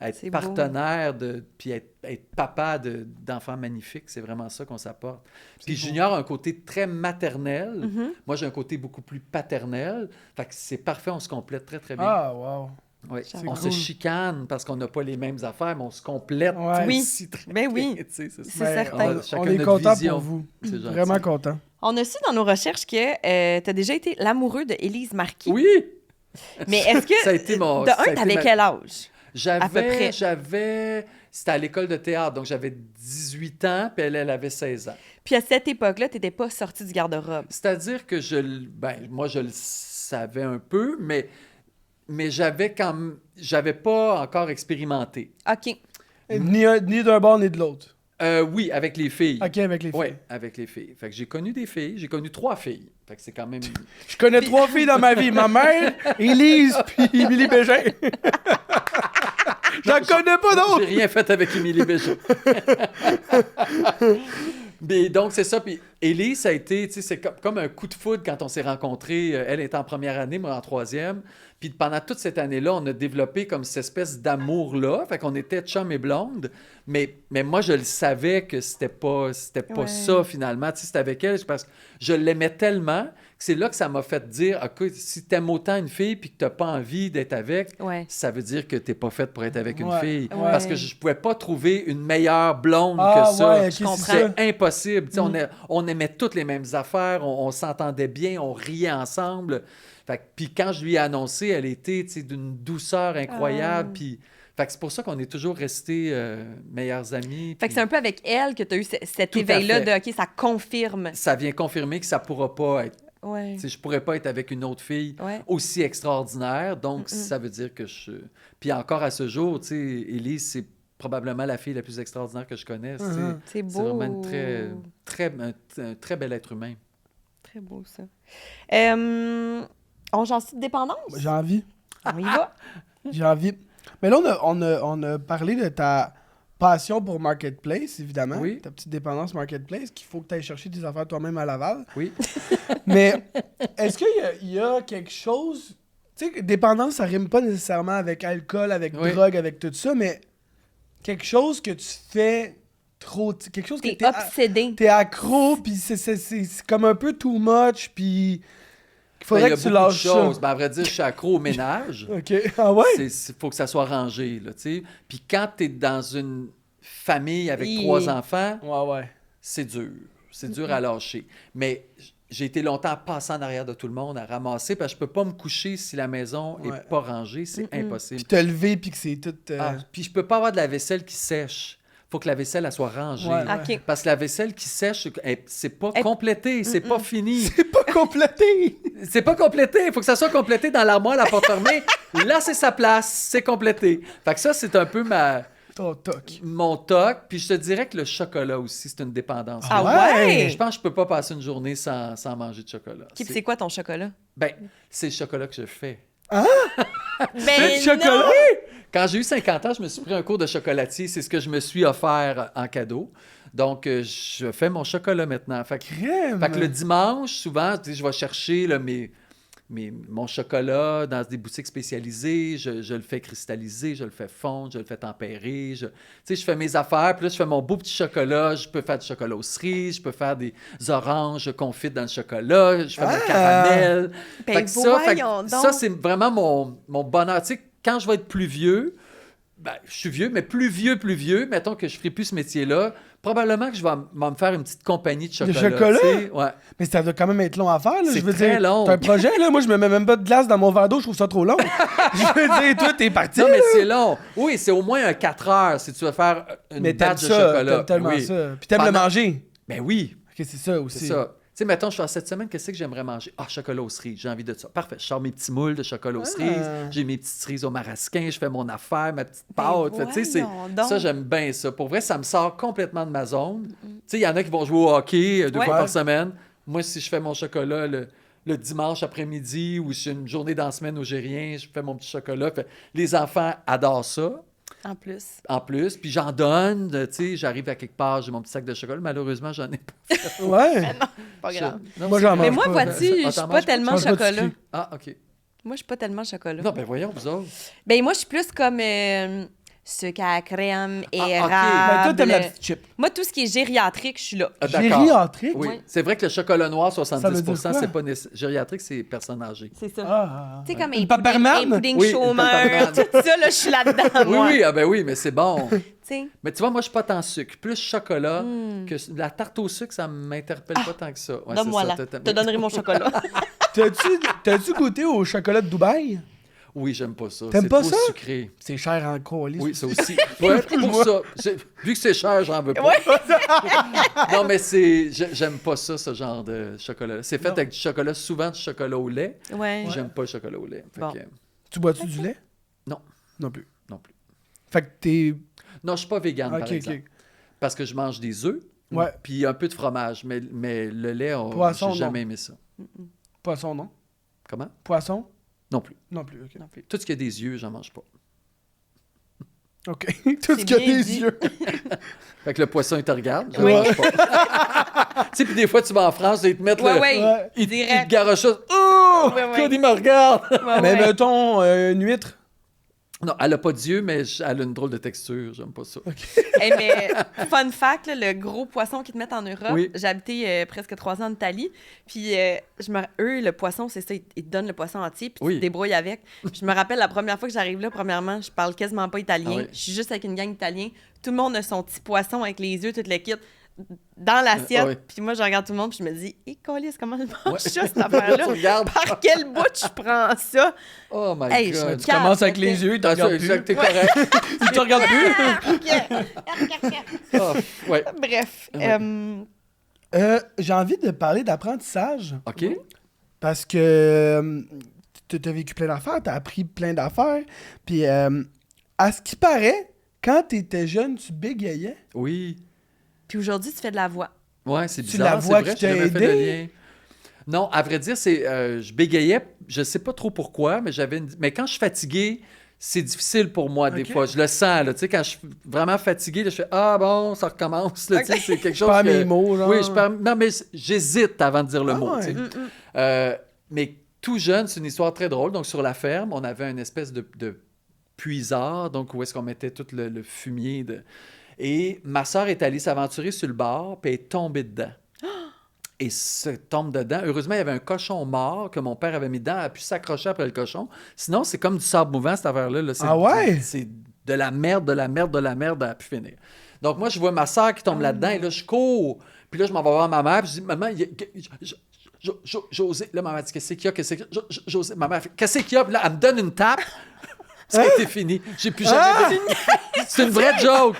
être partenaire, puis être papa d'enfants magnifiques, c'est vraiment ça qu'on s'apporte. Puis Junior a un côté très maternel. Moi, j'ai un côté beaucoup plus paternel. Fait que c'est parfait, on se complète très, très bien. Ah, wow! Oui. On se chicane parce qu'on n'a pas les mêmes affaires, mais on se complète aussi très bien. C'est certain. On est content pour vous. Vraiment content. On a su dans nos recherches que tu as déjà été l'amoureux de Élise Marquis. Oui! Mais est-ce que... ça a été mon... t'avais quel âge? À peu près. C'était à l'école de théâtre, donc j'avais 18 ans, puis elle avait 16 ans. Puis à cette époque-là, tu n'étais pas sortie du garde-robe. C'est-à-dire que moi, je le savais un peu, mais j'avais pas encore expérimenté. OK. Ni d'un bord ni de l'autre. Oui, avec les filles. OK, avec les filles. Oui, avec les filles. Fait que j'ai connu des filles. J'ai connu 3 filles. Fait que c'est quand même... Je connais 3 filles dans ma vie. Ma mère, Élise, puis Émilie Bégin. J'en connais pas d'autres. J'ai rien fait avec Émilie Bégin. Mais donc, c'est ça. Puis Élise, ça a été, tu sais, c'est comme un coup de foudre quand on s'est rencontrés. Elle était en première année, moi en 3e. Puis pendant toute cette année-là, on a développé comme cette espèce d'amour-là. Fait qu'on était chum et blonde. Mais moi, je le savais que c'était pas ça, finalement. Tu sais, c'était avec elle parce que je l'aimais tellement que c'est là que ça m'a fait dire, OK, si t'aimes autant une fille puis que t'as pas envie d'être avec, ça veut dire que t'es pas faite pour être avec une fille. Ouais. Parce que je pouvais pas trouver une meilleure blonde que ça. Ouais, c'est impossible. Tu sais, on aimait toutes les mêmes affaires, on s'entendait bien, on riait ensemble. Puis quand je lui ai annoncé, elle était d'une douceur incroyable. Puis c'est pour ça qu'on est toujours restés meilleurs amis. Fait que c'est un peu avec elle que tu as eu cet éveil-là de OK, ça confirme. Ça vient confirmer que ça pourra pas être. Ouais. Je pourrais pas être avec une autre fille aussi extraordinaire. Donc, ça veut dire que je... Puis encore à ce jour, Élise, c'est probablement la fille la plus extraordinaire que je connaisse. C'est beau. C'est vraiment un très bel être humain. Très beau, ça. On j'en suis de dépendance? J'ai envie. On y va? J'ai envie. Mais là, on a parlé de ta passion pour Marketplace, évidemment. Oui. Ta petite dépendance Marketplace, qu'il faut que tu ailles chercher tes affaires toi-même à Laval. Oui. Mais est-ce qu'il y a quelque chose... Tu sais, dépendance, ça rime pas nécessairement avec alcool, avec drogue, avec tout ça, mais quelque chose que tu fais trop... Quelque chose que t'es obsédé. T'es accro, puis c'est comme un peu too much, puis... Il faudrait que tu lâches ça. Ben, à vrai dire, je suis accro au ménage. OK. Ah ouais? Il faut que ça soit rangé, là, tu sais. Puis quand tu es dans une famille avec 3 enfants, c'est dur. C'est dur à lâcher. Mais j'ai été longtemps passé en arrière de tout le monde, à ramasser, parce que je peux pas me coucher si la maison est pas rangée. C'est impossible. Puis te lever, puis que c'est tout... Puis je peux pas avoir de la vaisselle qui sèche. Faut que la vaisselle elle soit rangée. Okay. Parce que la vaisselle qui sèche, c'est pas complété, c'est pas fini. C'est pas complété! C'est pas complété. Il faut que ça soit complété dans l'armoire, la porte fermée. Là, c'est sa place, c'est complété. Fait que ça, c'est un peu ton toc. Mon toc. Puis je te dirais que le chocolat aussi, c'est une dépendance. Ah ouais? Je pense que je peux pas passer une journée sans manger de chocolat. C'est quoi ton chocolat? Ben, c'est le chocolat que je fais. Ah! Ben chocolat? Quand j'ai eu 50 ans, je me suis pris un cours de chocolatier. C'est ce que je me suis offert en cadeau. Donc, je fais mon chocolat maintenant. Fait que le dimanche, souvent, je vais chercher mon chocolat dans des boutiques spécialisées. Je le fais cristalliser, je le fais fondre, je le fais tempérer. Je fais mes affaires. Puis là, je fais mon beau petit chocolat. Je peux faire du chocolat aux cerises. Je peux faire des oranges confites dans le chocolat. Je fais mon caramel. Ben ça, c'est vraiment mon bonheur. Tu sais, quand je vais être plus vieux, je suis vieux, mais plus vieux, mettons que je ne ferai plus ce métier-là, probablement que je vais me faire une petite compagnie de chocolat. De chocolat? Ouais. Mais ça doit quand même être long à faire. Là. C'est très long. C'est un projet, là. Moi, je me mets même pas de glace dans mon verre d'eau, je trouve ça trop long. Je veux dire, toi, t'es parti. Non, mais c'est long. Oui, c'est au moins un 4 heures si tu veux faire une batch de chocolat. T'aimes tellement ça. Puis t'aimes le manger. Ben oui. OK, c'est ça aussi. C'est ça. Tu sais, mettons, je suis cette semaine, qu'est-ce que j'aimerais manger? Ah, chocolat aux cerises, j'ai envie de ça. Parfait, je sors mes petits moules de chocolat aux cerises, j'ai mes petites cerises au marasquin, je fais mon affaire, ma petite pâte. Tu sais, ça, j'aime bien ça. Pour vrai, ça me sort complètement de ma zone. Tu sais, il y en a qui vont jouer au hockey 2 fois par semaine. Moi, si je fais mon chocolat le dimanche après-midi ou si j'ai une journée dans la semaine où j'ai rien, je fais mon petit chocolat. Les enfants adorent ça. En plus. Puis j'en donne, tu sais, j'arrive à quelque part, j'ai mon petit sac de chocolat. Malheureusement, j'en ai pas. Ouais. Mais non, pas grave. Moi, j'en mange Mais moi, pas. vois-tu, je suis pas tellement chocolat. Ah, OK. Moi, je suis pas tellement chocolat. Non, ben voyons, vous autres. Ben moi, je suis plus comme sucre à crème, érable. Ben, toi, t'aimes la petite chip. Moi, tout ce qui est gériatrique, je suis là. Gériatrique? Oui. C'est vrai que le chocolat noir, 70%, c'est pas gériatrique, c'est personne âgée. C'est ça. Ah. Tu sais, comme un un pudding chômeur, tout ça, là, je suis là-dedans, moi. Oui, mais c'est bon. T'sais. Mais tu vois, moi, je suis pas tant sucre. Plus chocolat que la tarte au sucre, ça m'interpelle pas tant que ça. Ouais, donne-moi là. Je te donnerai mon chocolat. T'as-tu goûté au chocolat de Dubaï? Oui, j'aime pas ça. T'aimes pas trop ça? Sucré. C'est cher en colis. Oui, ça aussi. Ouais, pour ça. Vu que c'est cher, j'en veux pas. Ouais. Non, mais j'aime pas ça, ce genre de chocolat. C'est fait avec du chocolat, souvent du chocolat au lait. Ouais. J'aime pas le chocolat au lait. Bon. Tu bois-tu du lait? Non. Non plus. Non plus. Fait que t'es... Non, je suis pas végane, par exemple. Parce que je mange des œufs, puis un peu de fromage. Mais le lait, j'ai jamais aimé ça. Poisson, non? Comment? Poisson? Non plus. Non plus, OK. Non plus. Tout ce qui a des yeux, j'en mange pas. OK. Tout ce qui a des yeux. Fait que le poisson, il te regarde, je mange pas. Tu sais, puis des fois, tu vas en France et ils te mettent ils te garochent ça. Oh! Claude, il me regarde! Mais mettons, une huître? Non, elle a pas d'yeux, mais elle a une drôle de texture. J'aime pas ça. Okay. Hey, mais fun fact, là, le gros poisson qu'ils te mettent en Europe, j'ai habité presque 3 ans en Italie. Puis eux, le poisson, c'est ça, ils te donnent le poisson entier, puis tu te débrouilles avec. Puis je me rappelle la première fois que j'arrive là, premièrement, je parle quasiment pas italien. Je suis juste avec une gang d'Italiens. Tout le monde a son petit poisson avec les yeux, tout le kit, dans l'assiette. Puis moi, je regarde tout le monde, puis je me dis, câlisse, comment je mange ça, cette affaire-là? Par quel bout je prends ça? Oh my God. Tu commences avec les yeux, tu regardes plus. T'es correct. Tu te regardes plus. Bref. J'ai envie de parler d'apprentissage. OK. Parce que tu as vécu plein d'affaires, tu as appris plein d'affaires. Puis, à ce qui paraît, quand tu étais jeune, tu bégayais. Oui. Puis aujourd'hui, tu fais de la voix. Ouais, c'est bizarre. Tu la voix vrai, qui t'a aidé? Non, à vrai dire, je bégayais. Je sais pas trop pourquoi, mais quand je suis fatigué, c'est difficile pour moi des fois. Je le sens, là. Tu sais, quand je suis vraiment fatigué, là, je fais « Ah bon, ça recommence. » Tu sais, c'est quelque chose pas mes mots, genre. Oui, non, mais j'hésite avant de dire le mot. Tu sais. Mais tout jeune, c'est une histoire très drôle. Donc, sur la ferme, on avait une espèce de puisard, donc où est-ce qu'on mettait tout le fumier Et ma sœur est allée s'aventurer sur le bord, puis elle est tombée dedans. Et se tombe dedans. Heureusement, il y avait un cochon mort que mon père avait mis dedans. Elle a pu s'accrocher après le cochon. Sinon, c'est comme du sable mouvant, cette affaire-là. Là. C'est de la merde, de la merde, de la merde à pu finir. Donc, moi, je vois ma sœur qui tombe là-dedans, et là, je cours. Puis là, je m'en vais voir ma mère, puis je dis, maman, José. Là, maman dit, qu'est-ce qu'il y a? José, ma mère fait, qu'est-ce qu'il y a? Puis là, elle me donne une tape. Ça a été fini. J'ai plus jamais C'est une vraie joke.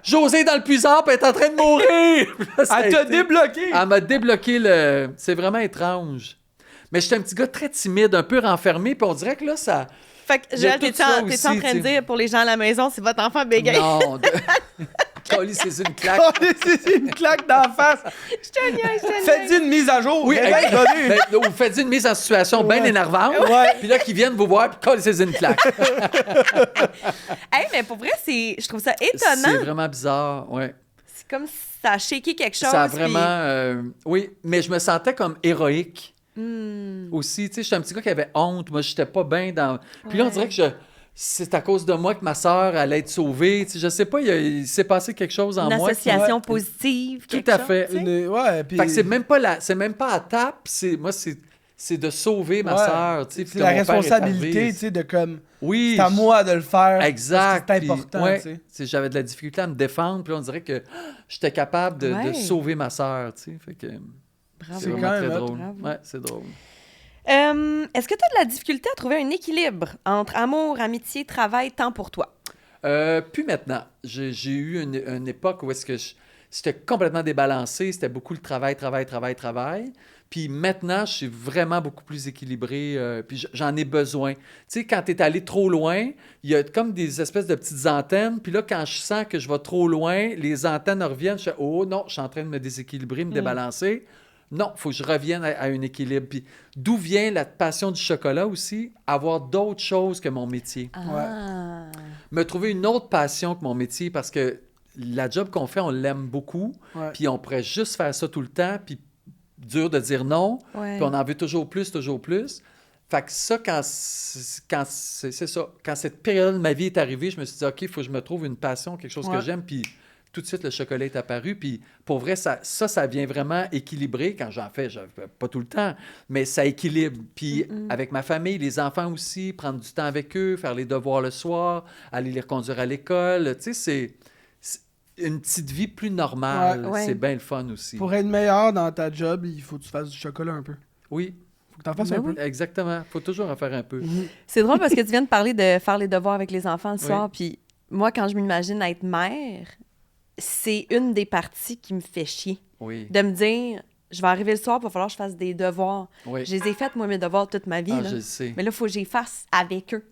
José est dans le puisard, puis elle est en train de mourir. Elle t'a débloqué. Elle m'a débloqué C'est vraiment étrange. Mais j'étais un petit gars très timide, un peu renfermé, puis on dirait que là, ça... Fait que, Joël, t'es en train de dire pour les gens à la maison, c'est votre enfant bégaye? Non. Colis, c'est une claque. C'est une claque d'en face. Je te niaise. Faites-y une mise à jour. Oui, ou faites-y une mise en situation bien énervante. Puis là, qu'ils viennent vous voir, puis colis, c'est une claque. Hey, mais pour vrai, je trouve ça étonnant. C'est vraiment bizarre, ouais. C'est comme si ça a shaké quelque chose. Ça a vraiment... oui, mais je me sentais comme héroïque. Aussi, tu sais, j'étais un petit gars qui avait honte. Moi, j'étais pas bien dans... Puis là, on dirait que c'est à cause de moi que ma sœur allait être sauvée. Tu sais, je sais pas, il s'est passé quelque chose en moi. Une association positive, tout à fait. Puis... Fait que c'est même pas à tape, c'est de sauver ma sœur. Tu sais, c'est la responsabilité, tu sais, de comme... Oui. C'est à moi de le faire. Exact. C'est important, tu sais. J'avais de la difficulté à me défendre, puis on dirait que j'étais capable de sauver ma sœur, tu sais. Fait que... Bravo. C'est vraiment très drôle. Ouais, c'est drôle. Est-ce que tu as de la difficulté à trouver un équilibre entre amour, amitié, travail, temps pour toi? Plus maintenant. J'ai eu une époque où est-ce que c'était complètement débalancé. C'était beaucoup le travail. Puis maintenant, je suis vraiment beaucoup plus équilibré. Puis j'en ai besoin. Tu sais, quand tu es allé trop loin, il y a comme des espèces de petites antennes. Puis là, quand je sens que je vais trop loin, les antennes reviennent. Je fais « Oh non, je suis en train de me déséquilibrer, me débalancer. » Non, il faut que je revienne à un équilibre. Puis d'où vient la passion du chocolat aussi? Avoir d'autres choses que mon métier. Me trouver une autre passion que mon métier parce que la job qu'on fait, on l'aime beaucoup. Puis on pourrait juste faire ça tout le temps. Puis dur de dire non. Puis on en veut toujours plus. Fait que ça, quand cette période de ma vie est arrivée, je me suis dit, OK, il faut que je me trouve une passion, quelque chose que j'aime. Puis tout de suite, le chocolat est apparu. Puis pour vrai, ça vient vraiment équilibrer. Quand j'en fais pas tout le temps, mais ça équilibre. Puis avec ma famille, les enfants aussi, prendre du temps avec eux, faire les devoirs le soir, aller les reconduire à l'école. Tu sais, c'est une petite vie plus normale. C'est bien le fun aussi. Pour être meilleur dans ta job, il faut que tu fasses du chocolat un peu. Oui. que t'en fasses un peu. Exactement. Faut toujours en faire un peu. C'est drôle parce que tu viens de parler de faire les devoirs avec les enfants le soir, puis moi, quand je m'imagine être mère, c'est une des parties qui me fait chier. Oui. De me dire, je vais arriver le soir, il va falloir que je fasse des devoirs. Oui. Je les ai faites, moi, mes devoirs toute ma vie. Ah, là. je le sais. Mais là, il faut que je les fasse avec eux.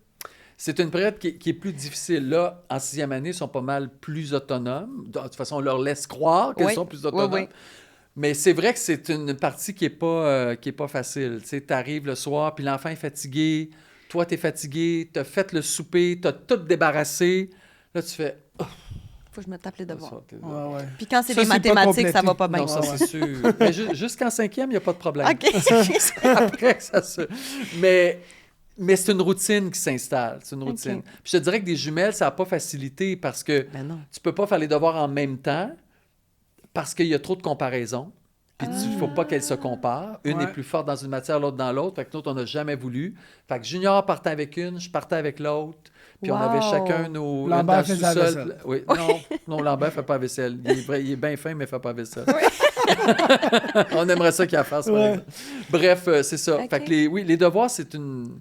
C'est une période qui est plus difficile. Là, en 6e année, ils sont pas mal plus autonomes. De toute façon, on leur laisse croire qu'ils sont plus autonomes. Oui. Mais c'est vrai que c'est une partie qui est pas facile. Tu sais, t'arrives le soir, puis l'enfant est fatigué. Toi, t'es fatigué. T'as fait le souper. T'as tout débarrassé. Là, tu fais... Faut que je me tape les devoirs. Ouais. Puis quand c'est des mathématiques, ça va pas bien. Non, ça, c'est sûr. Mais jusqu'en 5e, il n'y a pas de problème. OK. Après, ça se... Mais c'est une routine qui s'installe. C'est une routine. OK. Puis je te dirais que des jumelles, ça n'a pas facilité parce que tu peux pas faire les devoirs en même temps parce qu'il y a trop de comparaisons. Puis il ne faut pas qu'elles se comparent. Une est plus forte dans une matière, l'autre dans l'autre. Fait que nous, on n'a jamais voulu. Fait que Junior partait avec une, je partais avec l'autre. Puis on avait chacun nos... Lambert fait sa vaisselle. Oui. Non, Lambert ne fait pas la vaisselle. Il est bien fin, mais il ne fait pas la vaisselle. On aimerait ça qu'il la fasse, par exemple. Bref, c'est ça. Okay. Fait que les devoirs, c'est une...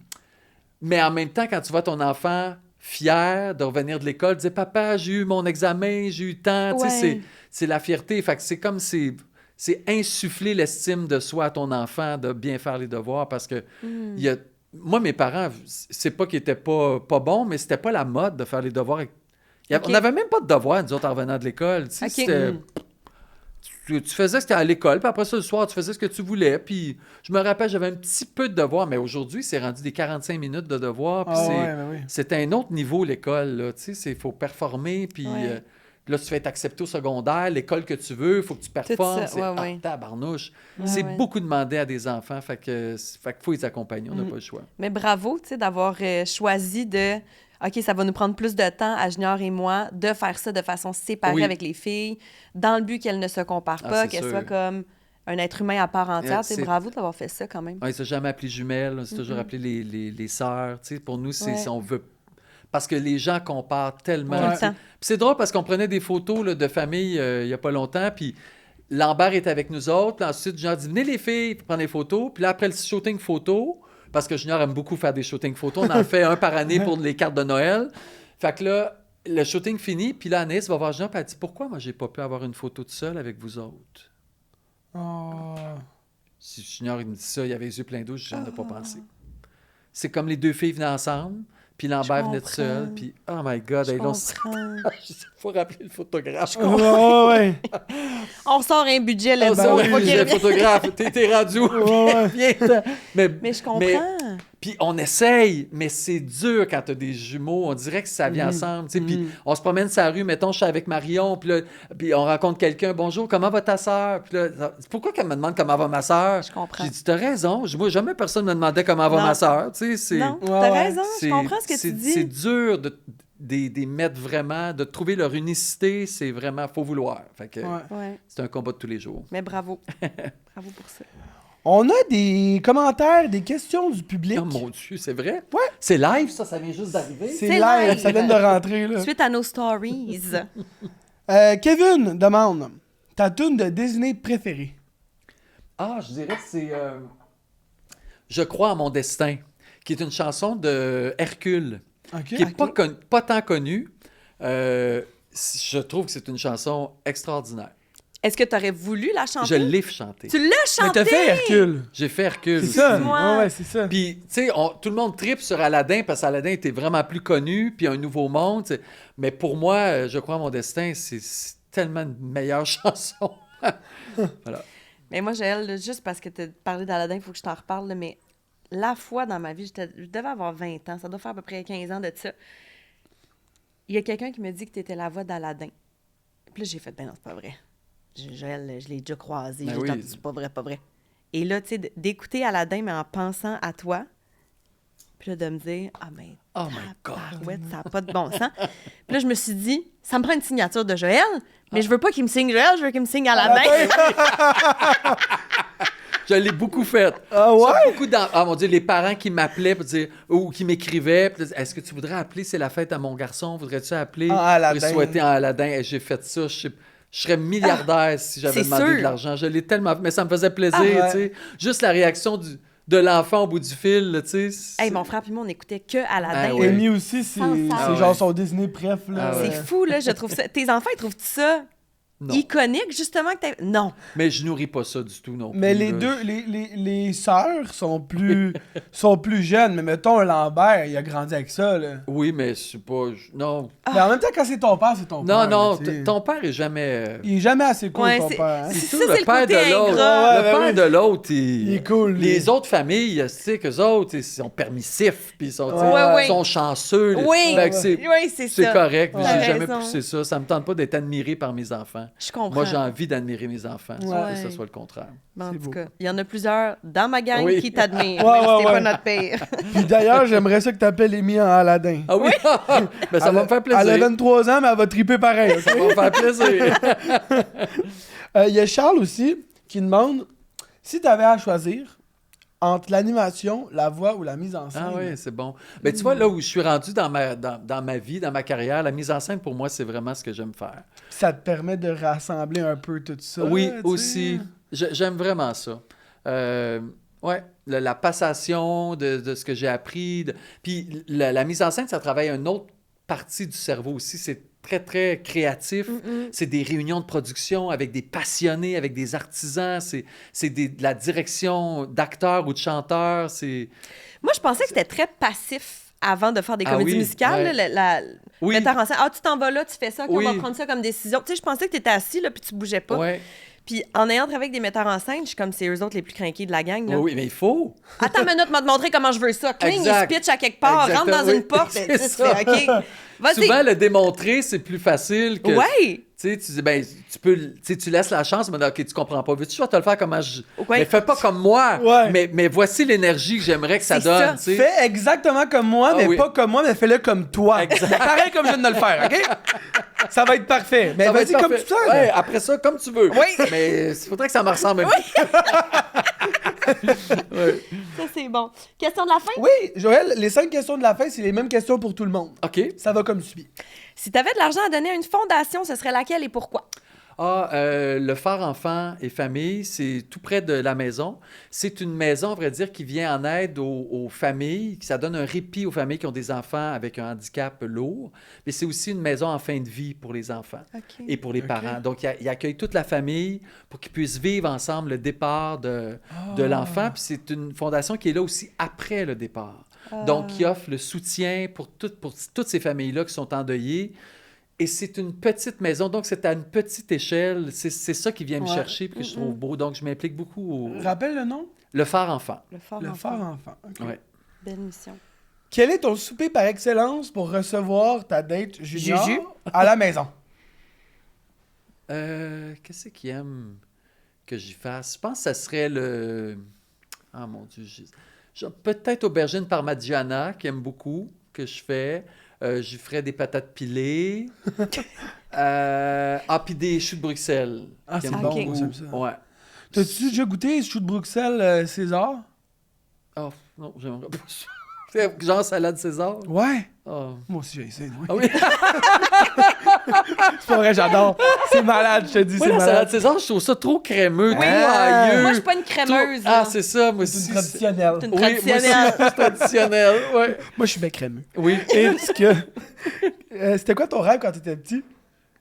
Mais en même temps, quand tu vois ton enfant fier de revenir de l'école, dire « Papa, j'ai eu mon examen, j'ai eu tant. Tu sais, c'est la fierté. Fait que c'est comme c'est insuffler l'estime de soi à ton enfant de bien faire les devoirs parce que il y a... Moi, mes parents, c'est pas qu'ils étaient pas bons, mais c'était pas la mode de faire les devoirs. On n'avait même pas de devoirs, nous autres, en revenant de l'école. Tu sais, tu faisais ce que tu à l'école, puis après ça, le soir, tu faisais ce que tu voulais. Puis je me rappelle, j'avais un petit peu de devoirs, mais aujourd'hui, c'est rendu des 45 minutes de devoirs. Puis c'est un autre niveau, l'école. Tu sais, il faut performer, puis... Là, tu fais être accepté au secondaire, l'école que tu veux, il faut que tu performes. C'est tabarnouche. C'est beaucoup demandé à des enfants, fait qu'il faut les accompagner, on n'a pas le choix. Mais bravo, tu sais, d'avoir choisi de... OK, ça va nous prendre plus de temps à Junior et moi de faire ça de façon séparée avec les filles, dans le but qu'elles ne se comparent pas, qu'elles soient comme un être humain à part entière. Bravo d'avoir fait ça quand même. On ne s'est jamais appelé jumelles, on s'est toujours appelé les sœurs. Tu sais, pour nous, si on veut... Parce que les gens comparent tellement. Puis c'est drôle parce qu'on prenait des photos là, de famille il n'y a pas longtemps, puis Lambert était avec nous autres. Puis ensuite, Junior dit « Venez les filles, prendre des photos. » Puis là, après le shooting photo, parce que Junior aime beaucoup faire des shootings photos, on en fait un par année pour les cartes de Noël. Fait que là, le shooting finit, puis là, Anaïs va voir Junior, puis elle dit « Pourquoi moi, j'ai pas pu avoir une photo de seule avec vous autres? » Si Junior il me dit ça, il avait les yeux pleins d'eau, je n'en ai pas pensé. C'est comme les deux filles venaient ensemble. Puis Lambert venait tout seul, puis oh my God, il faut rappeler le photographe. On sort un budget là-dessus. Le photographe, t'es rendu où? Mais je comprends. Puis on essaye, mais c'est dur quand t'as des jumeaux. On dirait que ça vient ensemble. Puis on se promène sur la rue, mettons, je suis avec Marion, puis on rencontre quelqu'un. Bonjour, comment va ta sœur? Puis là, pourquoi qu'elle me demande comment va ma sœur? Je comprends. J'ai dit, t'as raison. Moi, jamais personne me demandait comment va ma sœur. Non, t'as raison. Je comprends ce que tu dis. C'est dur de mettre vraiment, de trouver leur unicité. C'est vraiment, faut vouloir. Fait que c'est un combat de tous les jours. Mais bravo. Bravo pour ça. On a des commentaires, des questions du public. Oh mon Dieu, c'est vrai? Ouais. C'est live, ça vient juste d'arriver? C'est live, ça vient de rentrer. Là. Suite à nos stories. Kevin demande, ta tune de Disney préférée? Ah, je dirais que c'est Je crois à mon destin, qui est une chanson de Hercule, qui n'est pas tant connue. Je trouve que c'est une chanson extraordinaire. Est-ce que tu aurais voulu la chanter? Je l'ai chanté. Tu l'as chanté? Mais t'as fait Hercule. J'ai fait Hercule c'est aussi. Ça. Ouais, c'est ça. Puis, tu sais, tout le monde tripe sur Aladdin parce qu'Aladdin était vraiment plus connu, puis un nouveau monde. T'sais. Mais pour moi, Je crois à mon destin, c'est tellement une meilleure chanson. Voilà. Mais moi, Joël, juste parce que tu as parlé d'Aladdin, il faut que je t'en reparle, là, mais la fois dans ma vie, je devais avoir 20 ans, ça doit faire à peu près 15 ans de ça. Il y a quelqu'un qui me dit que tu étais la voix d'Aladdin. Puis là, j'ai fait, ben non, c'est pas vrai. Joël, je l'ai déjà croisé. Ben j'ai dit, c'est pas vrai. Et là, tu sais, d'écouter Aladdin, mais en pensant à toi, puis là, de me dire, oh my God, ouais, ça n'a pas de bon sens. Puis là, je me suis dit, ça me prend une signature de Joël, mais je veux pas qu'il me signe Joël, je veux qu'il me signe Aladdin. Je l'ai beaucoup fait. Ah ouais? Mon Dieu, les parents qui m'appelaient pour dire, ou qui m'écrivaient, pour dire, est-ce que tu voudrais appeler, c'est la fête à mon garçon, voudrais-tu appeler pour souhaiter à Aladdin? Et j'ai fait ça, je serais milliardaire si j'avais demandé de l'argent. Je l'ai tellement... Mais ça me faisait plaisir, tu sais. Juste la réaction de l'enfant au bout du fil, là, tu sais. Hey, mon frère puis moi, on écoutait que Aladdin. Ouais. Amy aussi, c'est genre son Disney préf, là. C'est fou, là, je trouve ça. Tes enfants, ils trouvent ça iconique, justement, que t'as... Non. Mais je nourris pas ça du tout, non plus. Mais les deux, les sœurs sont plus jeunes. Mais mettons, Lambert, il a grandi avec ça, là. Oui, mais c'est pas... Non. Mais en même temps, quand c'est ton père, c'est ton père. Non, ton père est jamais... Il est jamais assez cool, ton père. Hein? C'est tout le père de l'autre. Le père de l'autre, il est cool. Les autres familles, tu sais, qu'eux autres, ils sont permissifs, puis ils sont chanceux. Oui, c'est ça. C'est correct, j'ai jamais poussé ça. Ça me tente pas d'être admiré par mes enfants. Je comprends. Moi, j'ai envie d'admirer mes enfants, que ce soit le contraire. Bon, en tout cas, il y en a plusieurs dans ma gang qui t'admirent. C'est pas notre pire. Puis d'ailleurs, j'aimerais ça que tu appelles Amy en Aladdin. Ah oui? Ben, ça va me faire plaisir. Elle a 23 ans, mais elle va triper pareil. Okay? Ça va me faire plaisir. Il y a Charles aussi qui demande si tu avais à choisir entre l'animation, la voix ou la mise en scène. Ah oui, c'est bon. Mais tu vois, là où je suis rendu dans ma vie, dans ma carrière, la mise en scène, pour moi, c'est vraiment ce que j'aime faire. Ça te permet de rassembler un peu tout ça. Oui, là, aussi. J'aime vraiment ça. La passation de ce que j'ai appris. Puis la mise en scène, ça travaille une autre partie du cerveau aussi. C'est très, très créatif. C'est des réunions de production avec des passionnés, avec des artisans. C'est de la direction d'acteurs ou de chanteurs. Moi, je pensais que c'était très passif avant de faire des comédies musicales. Oui. Metteur en scène, tu t'en vas là, tu fais ça, on va prendre ça comme décision. Tu sais, je pensais que tu étais assis, là, puis tu bougeais pas. Ouais. Puis en ayant travaillé avec des metteurs en scène, je suis comme c'est eux autres les plus crinqués de la gang. Là. Oui, mais il faut. Attends une minute, m'a te montrer comment je veux ça. Cling, il se pitch à quelque part, rentre dans une porte. C'est ça. OK. Vas-y. Souvent, le démontrer, c'est plus facile que... Oui. Tu dis, ben, tu laisses la chance, mais OK, tu comprends pas. Veux-tu, je vais te le faire comment je... Mais fais pas comme moi. Ouais. Mais voici l'énergie que j'aimerais que ça donne. Ça. Fais exactement comme moi, mais pas comme moi, mais fais-le comme toi. Pareil comme je viens de le faire, OK? Ça va être parfait. Mais vas-y comme tu veux. Ouais, après ça, comme tu veux. Oui. Mais il faudrait que ça me ressemble un peu. Ça, c'est bon. Question de la fin? Oui, Joël, les 5 questions de la fin, c'est les mêmes questions pour tout le monde. OK. Ça va comme suit. Si tu avais de l'argent à donner à une fondation, ce serait laquelle et pourquoi? Le Phare Enfants et Famille, c'est tout près de la maison. C'est une maison, à vrai dire, qui vient en aide aux familles. Ça donne un répit aux familles qui ont des enfants avec un handicap lourd. Mais c'est aussi une maison en fin de vie pour les enfants et pour les parents. Donc, il accueille toute la famille pour qu'ils puissent vivre ensemble le départ de l'enfant. Puis c'est une fondation qui est là aussi après le départ. Donc, qui offre le soutien pour toutes ces familles-là qui sont endeuillées. Et c'est une petite maison, donc c'est à une petite échelle. C'est ça qui vient me chercher et que je trouve beau. Donc, je m'implique beaucoup. Rappelle le nom? Le Phare Enfant. Le Phare Enfant. Okay. Ouais. Belle mission. Quel est ton souper par excellence pour recevoir ta date junior Juju à la maison? Qu'est-ce qu'il aime que j'y fasse? Je pense que ça serait le... Ah, mon Dieu. Peut-être aubergine parmigiana, qui aime beaucoup, que je fais. J'y ferais des patates pilées. Puis des choux de Bruxelles. Ah, c'est bon, moi, j'aime ça. Ouais. T'as-tu déjà goûté les choux de Bruxelles César? Oh, non, j'aimerais pas ça. Genre salade César? Ouais. Oh. Moi aussi, j'ai essayé. Oui. Ah oui? C'est pas vrai, j'adore. C'est malade, je te dis, c'est malade. La salade César, je trouve ça trop crémeux, trop aïeux. Moi, je suis pas une crémeuse. Ah, c'est ça, moi aussi. C'est une traditionnelle. C'est une traditionnelle. Oui, traditionnelle, ouais. Moi, je suis bien crémeux. Oui. Et c'était quoi ton rêve quand t'étais petit?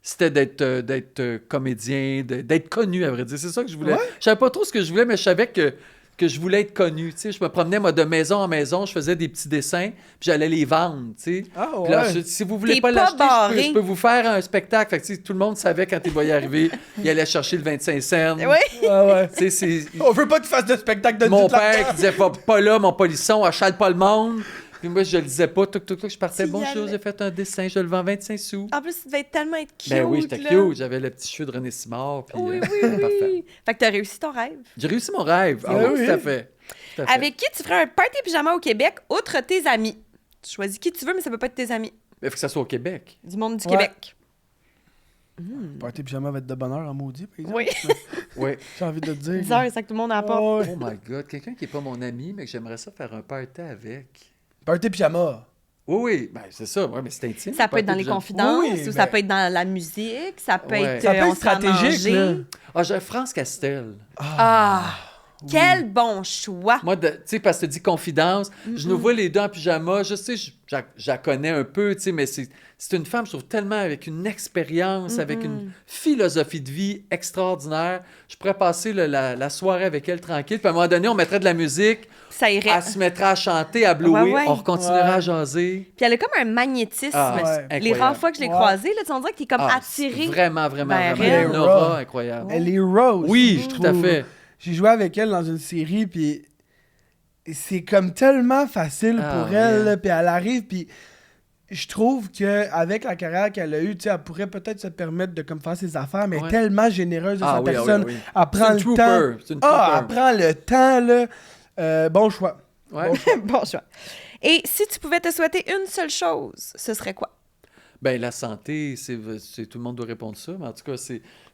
C'était d'être comédien, d'être connu, à vrai dire. C'est ça que je voulais. Ouais? Je savais pas trop ce que je voulais, mais je savais que je voulais être connu. Tu sais, je me promenais, moi, de maison en maison, je faisais des petits dessins, puis j'allais les vendre, tu sais. Ah ouais. Puis là, si vous voulez T'es pas l'acheter, barré. je peux vous faire un spectacle. Fait que, tu sais, tout le monde savait quand il voyait arriver, il allait chercher le 25 cents. Oui. Ouais. Tu sais, On veut pas que tu fasses de spectacle de mon père qui disait pas là, mon polisson, achale pas le monde. Puis moi, je le disais pas. Je partais. Bonjour, j'ai fait un dessin, je le vends 25 sous. En plus, tu devais tellement être cute. Ben oui, j'étais cute. J'avais le petit cheveu de René Simard. Puis, oui. parfait. Fait que t'as réussi ton rêve. J'ai réussi mon rêve. Ah oui, tout à fait. Avec qui tu ferais un party pyjama au Québec, outre tes amis? Tu choisis qui tu veux, mais ça peut pas être tes amis. Mais il faut que ça soit au Québec. Du monde du Québec. Party pyjama va être de bonheur en maudit, par exemple. Oui. Oui. J'ai envie de te dire. 10 heures, c'est ça que tout le monde en porte. Oh my God. Quelqu'un qui n'est pas mon ami, mais que j'aimerais ça faire un party avec. Party pyjama. Oui. Ben, c'est ça. Ouais, mais c'est intime. Ça peut être dans les confidences, ou ça peut être dans la musique, ça peut être... Ça peut on être stratégique, là. Ah, j'ai France Castel. Ah! Quel bon choix! Moi, tu sais, parce que tu dis confidence, je nous vois les deux en pyjama, je sais, je la connais un peu, tu sais, mais c'est une femme, je trouve, tellement avec une expérience, avec une philosophie de vie extraordinaire. Je pourrais passer la soirée avec elle tranquille, puis à un moment donné, on mettrait de la musique, ça irait. elle se mettrait à chanter, à blouer, on continuera à jaser. Puis elle a comme un magnétisme. Les rares fois que je l'ai croisée, là, tu on dirait que t'es comme attiré. Vraiment, une aura incroyable. Elle est rose. Oui, tout à fait. J'ai joué avec elle dans une série, puis c'est comme tellement facile pour elle, là, puis elle arrive, puis je trouve qu'avec la carrière qu'elle a eue, tu sais, elle pourrait peut-être se permettre de comme faire ses affaires, mais elle est tellement généreuse de sa personne. Elle prend le temps. Elle prend le temps, là. Bon choix. Ouais. Bon choix. Et si tu pouvais te souhaiter une seule chose, ce serait quoi? Bien, la santé, c'est tout le monde doit répondre ça, mais en tout cas,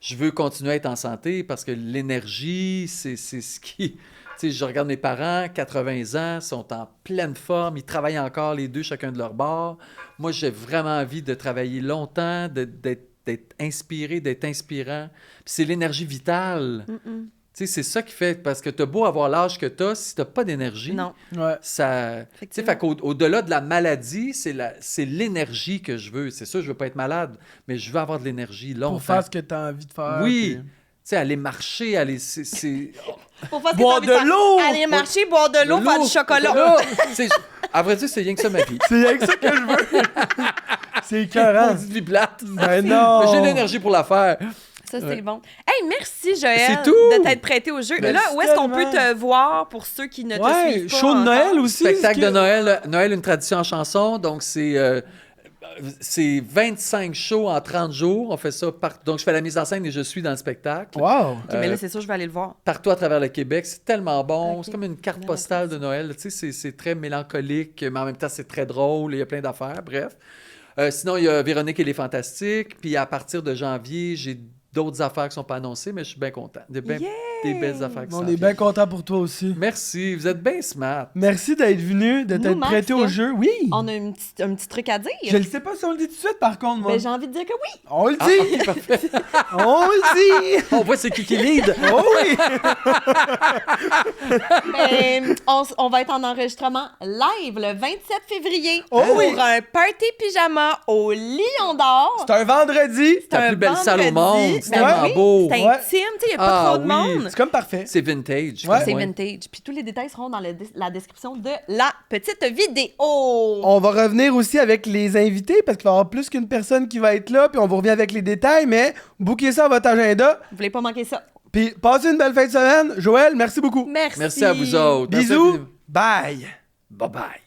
je veux continuer à être en santé parce que l'énergie, c'est ce qui... Tu sais, je regarde mes parents, 80 ans, sont en pleine forme, ils travaillent encore les deux, chacun de leur bord. Moi, j'ai vraiment envie de travailler longtemps, d'être inspiré, d'être inspirant. Puis c'est l'énergie vitale. Tu sais, c'est ça qui fait, parce que t'as beau avoir l'âge que t'as, si t'as pas d'énergie, ça... Tu sais, fait qu'au-delà de la maladie, c'est l'énergie que je veux. C'est sûr, je veux pas être malade, mais je veux avoir de l'énergie longtemps. Pour faire ce que t'as envie de faire. Oui! Tu sais, aller marcher, aller... Boire de l'eau! Aller marcher, boire de l'eau, faire du chocolat. À vrai dire, c'est rien que ça, ma vie. C'est rien que ça que je veux. C'est écœurant. C'est vie plate. Ben non! Mais j'ai l'énergie pour la faire. Ça, c'est bon. Hey, merci, Joël, c'est tout. de t'être prêté au jeu. Ben, là, où est-ce qu'on peut te voir pour ceux qui ne te suivent pas? Show de Noël aussi. Spectacle de Noël. Noël, une tradition en chanson. Donc, c'est 25 shows en 30 jours. On fait ça donc je fais la mise en scène et je suis dans le spectacle. Wow! OK, mais là, c'est sûr, je vais aller le voir. Partout à travers le Québec. C'est tellement bon. C'est comme une carte postale de Noël. Tu sais, c'est très mélancolique, mais en même temps, c'est très drôle. Il y a plein d'affaires. Bref. Sinon, il y a Véronique et les Fantastiques. Puis à partir de janvier, j'ai d'autres affaires qui ne sont pas annoncées, mais je suis bien content. Des belles affaires qui On est bien content pour toi aussi. Merci. Vous êtes bien smart. Merci d'être venu, de t'être prêté au jeu. Oui! On a un petit truc à dire. Je ne sais pas si on le dit tout de suite, par contre, moi. Mais j'ai envie de dire que oui. On le dit! Okay, parfait. On le dit! On voit c'est qui lead. Oh oui! Mais on va être en enregistrement live le 27 février pour un party pyjama au Lion d'Or. C'est un vendredi. C'est la plus belle salle au monde. C'est tellement oui, beau. C'est intime, il n'y a pas trop de monde. C'est comme parfait. C'est vintage. C'est vintage. Puis tous les détails seront dans la description de la petite vidéo. On va revenir aussi avec les invités parce qu'il va y avoir plus qu'une personne qui va être là. Puis on vous revient avec les détails, mais bouquez ça à votre agenda. Vous voulez pas manquer ça. Puis passez une belle fin de semaine. Joël, merci beaucoup. Merci. Merci à vous autres. Bisous. Bye. Bye bye.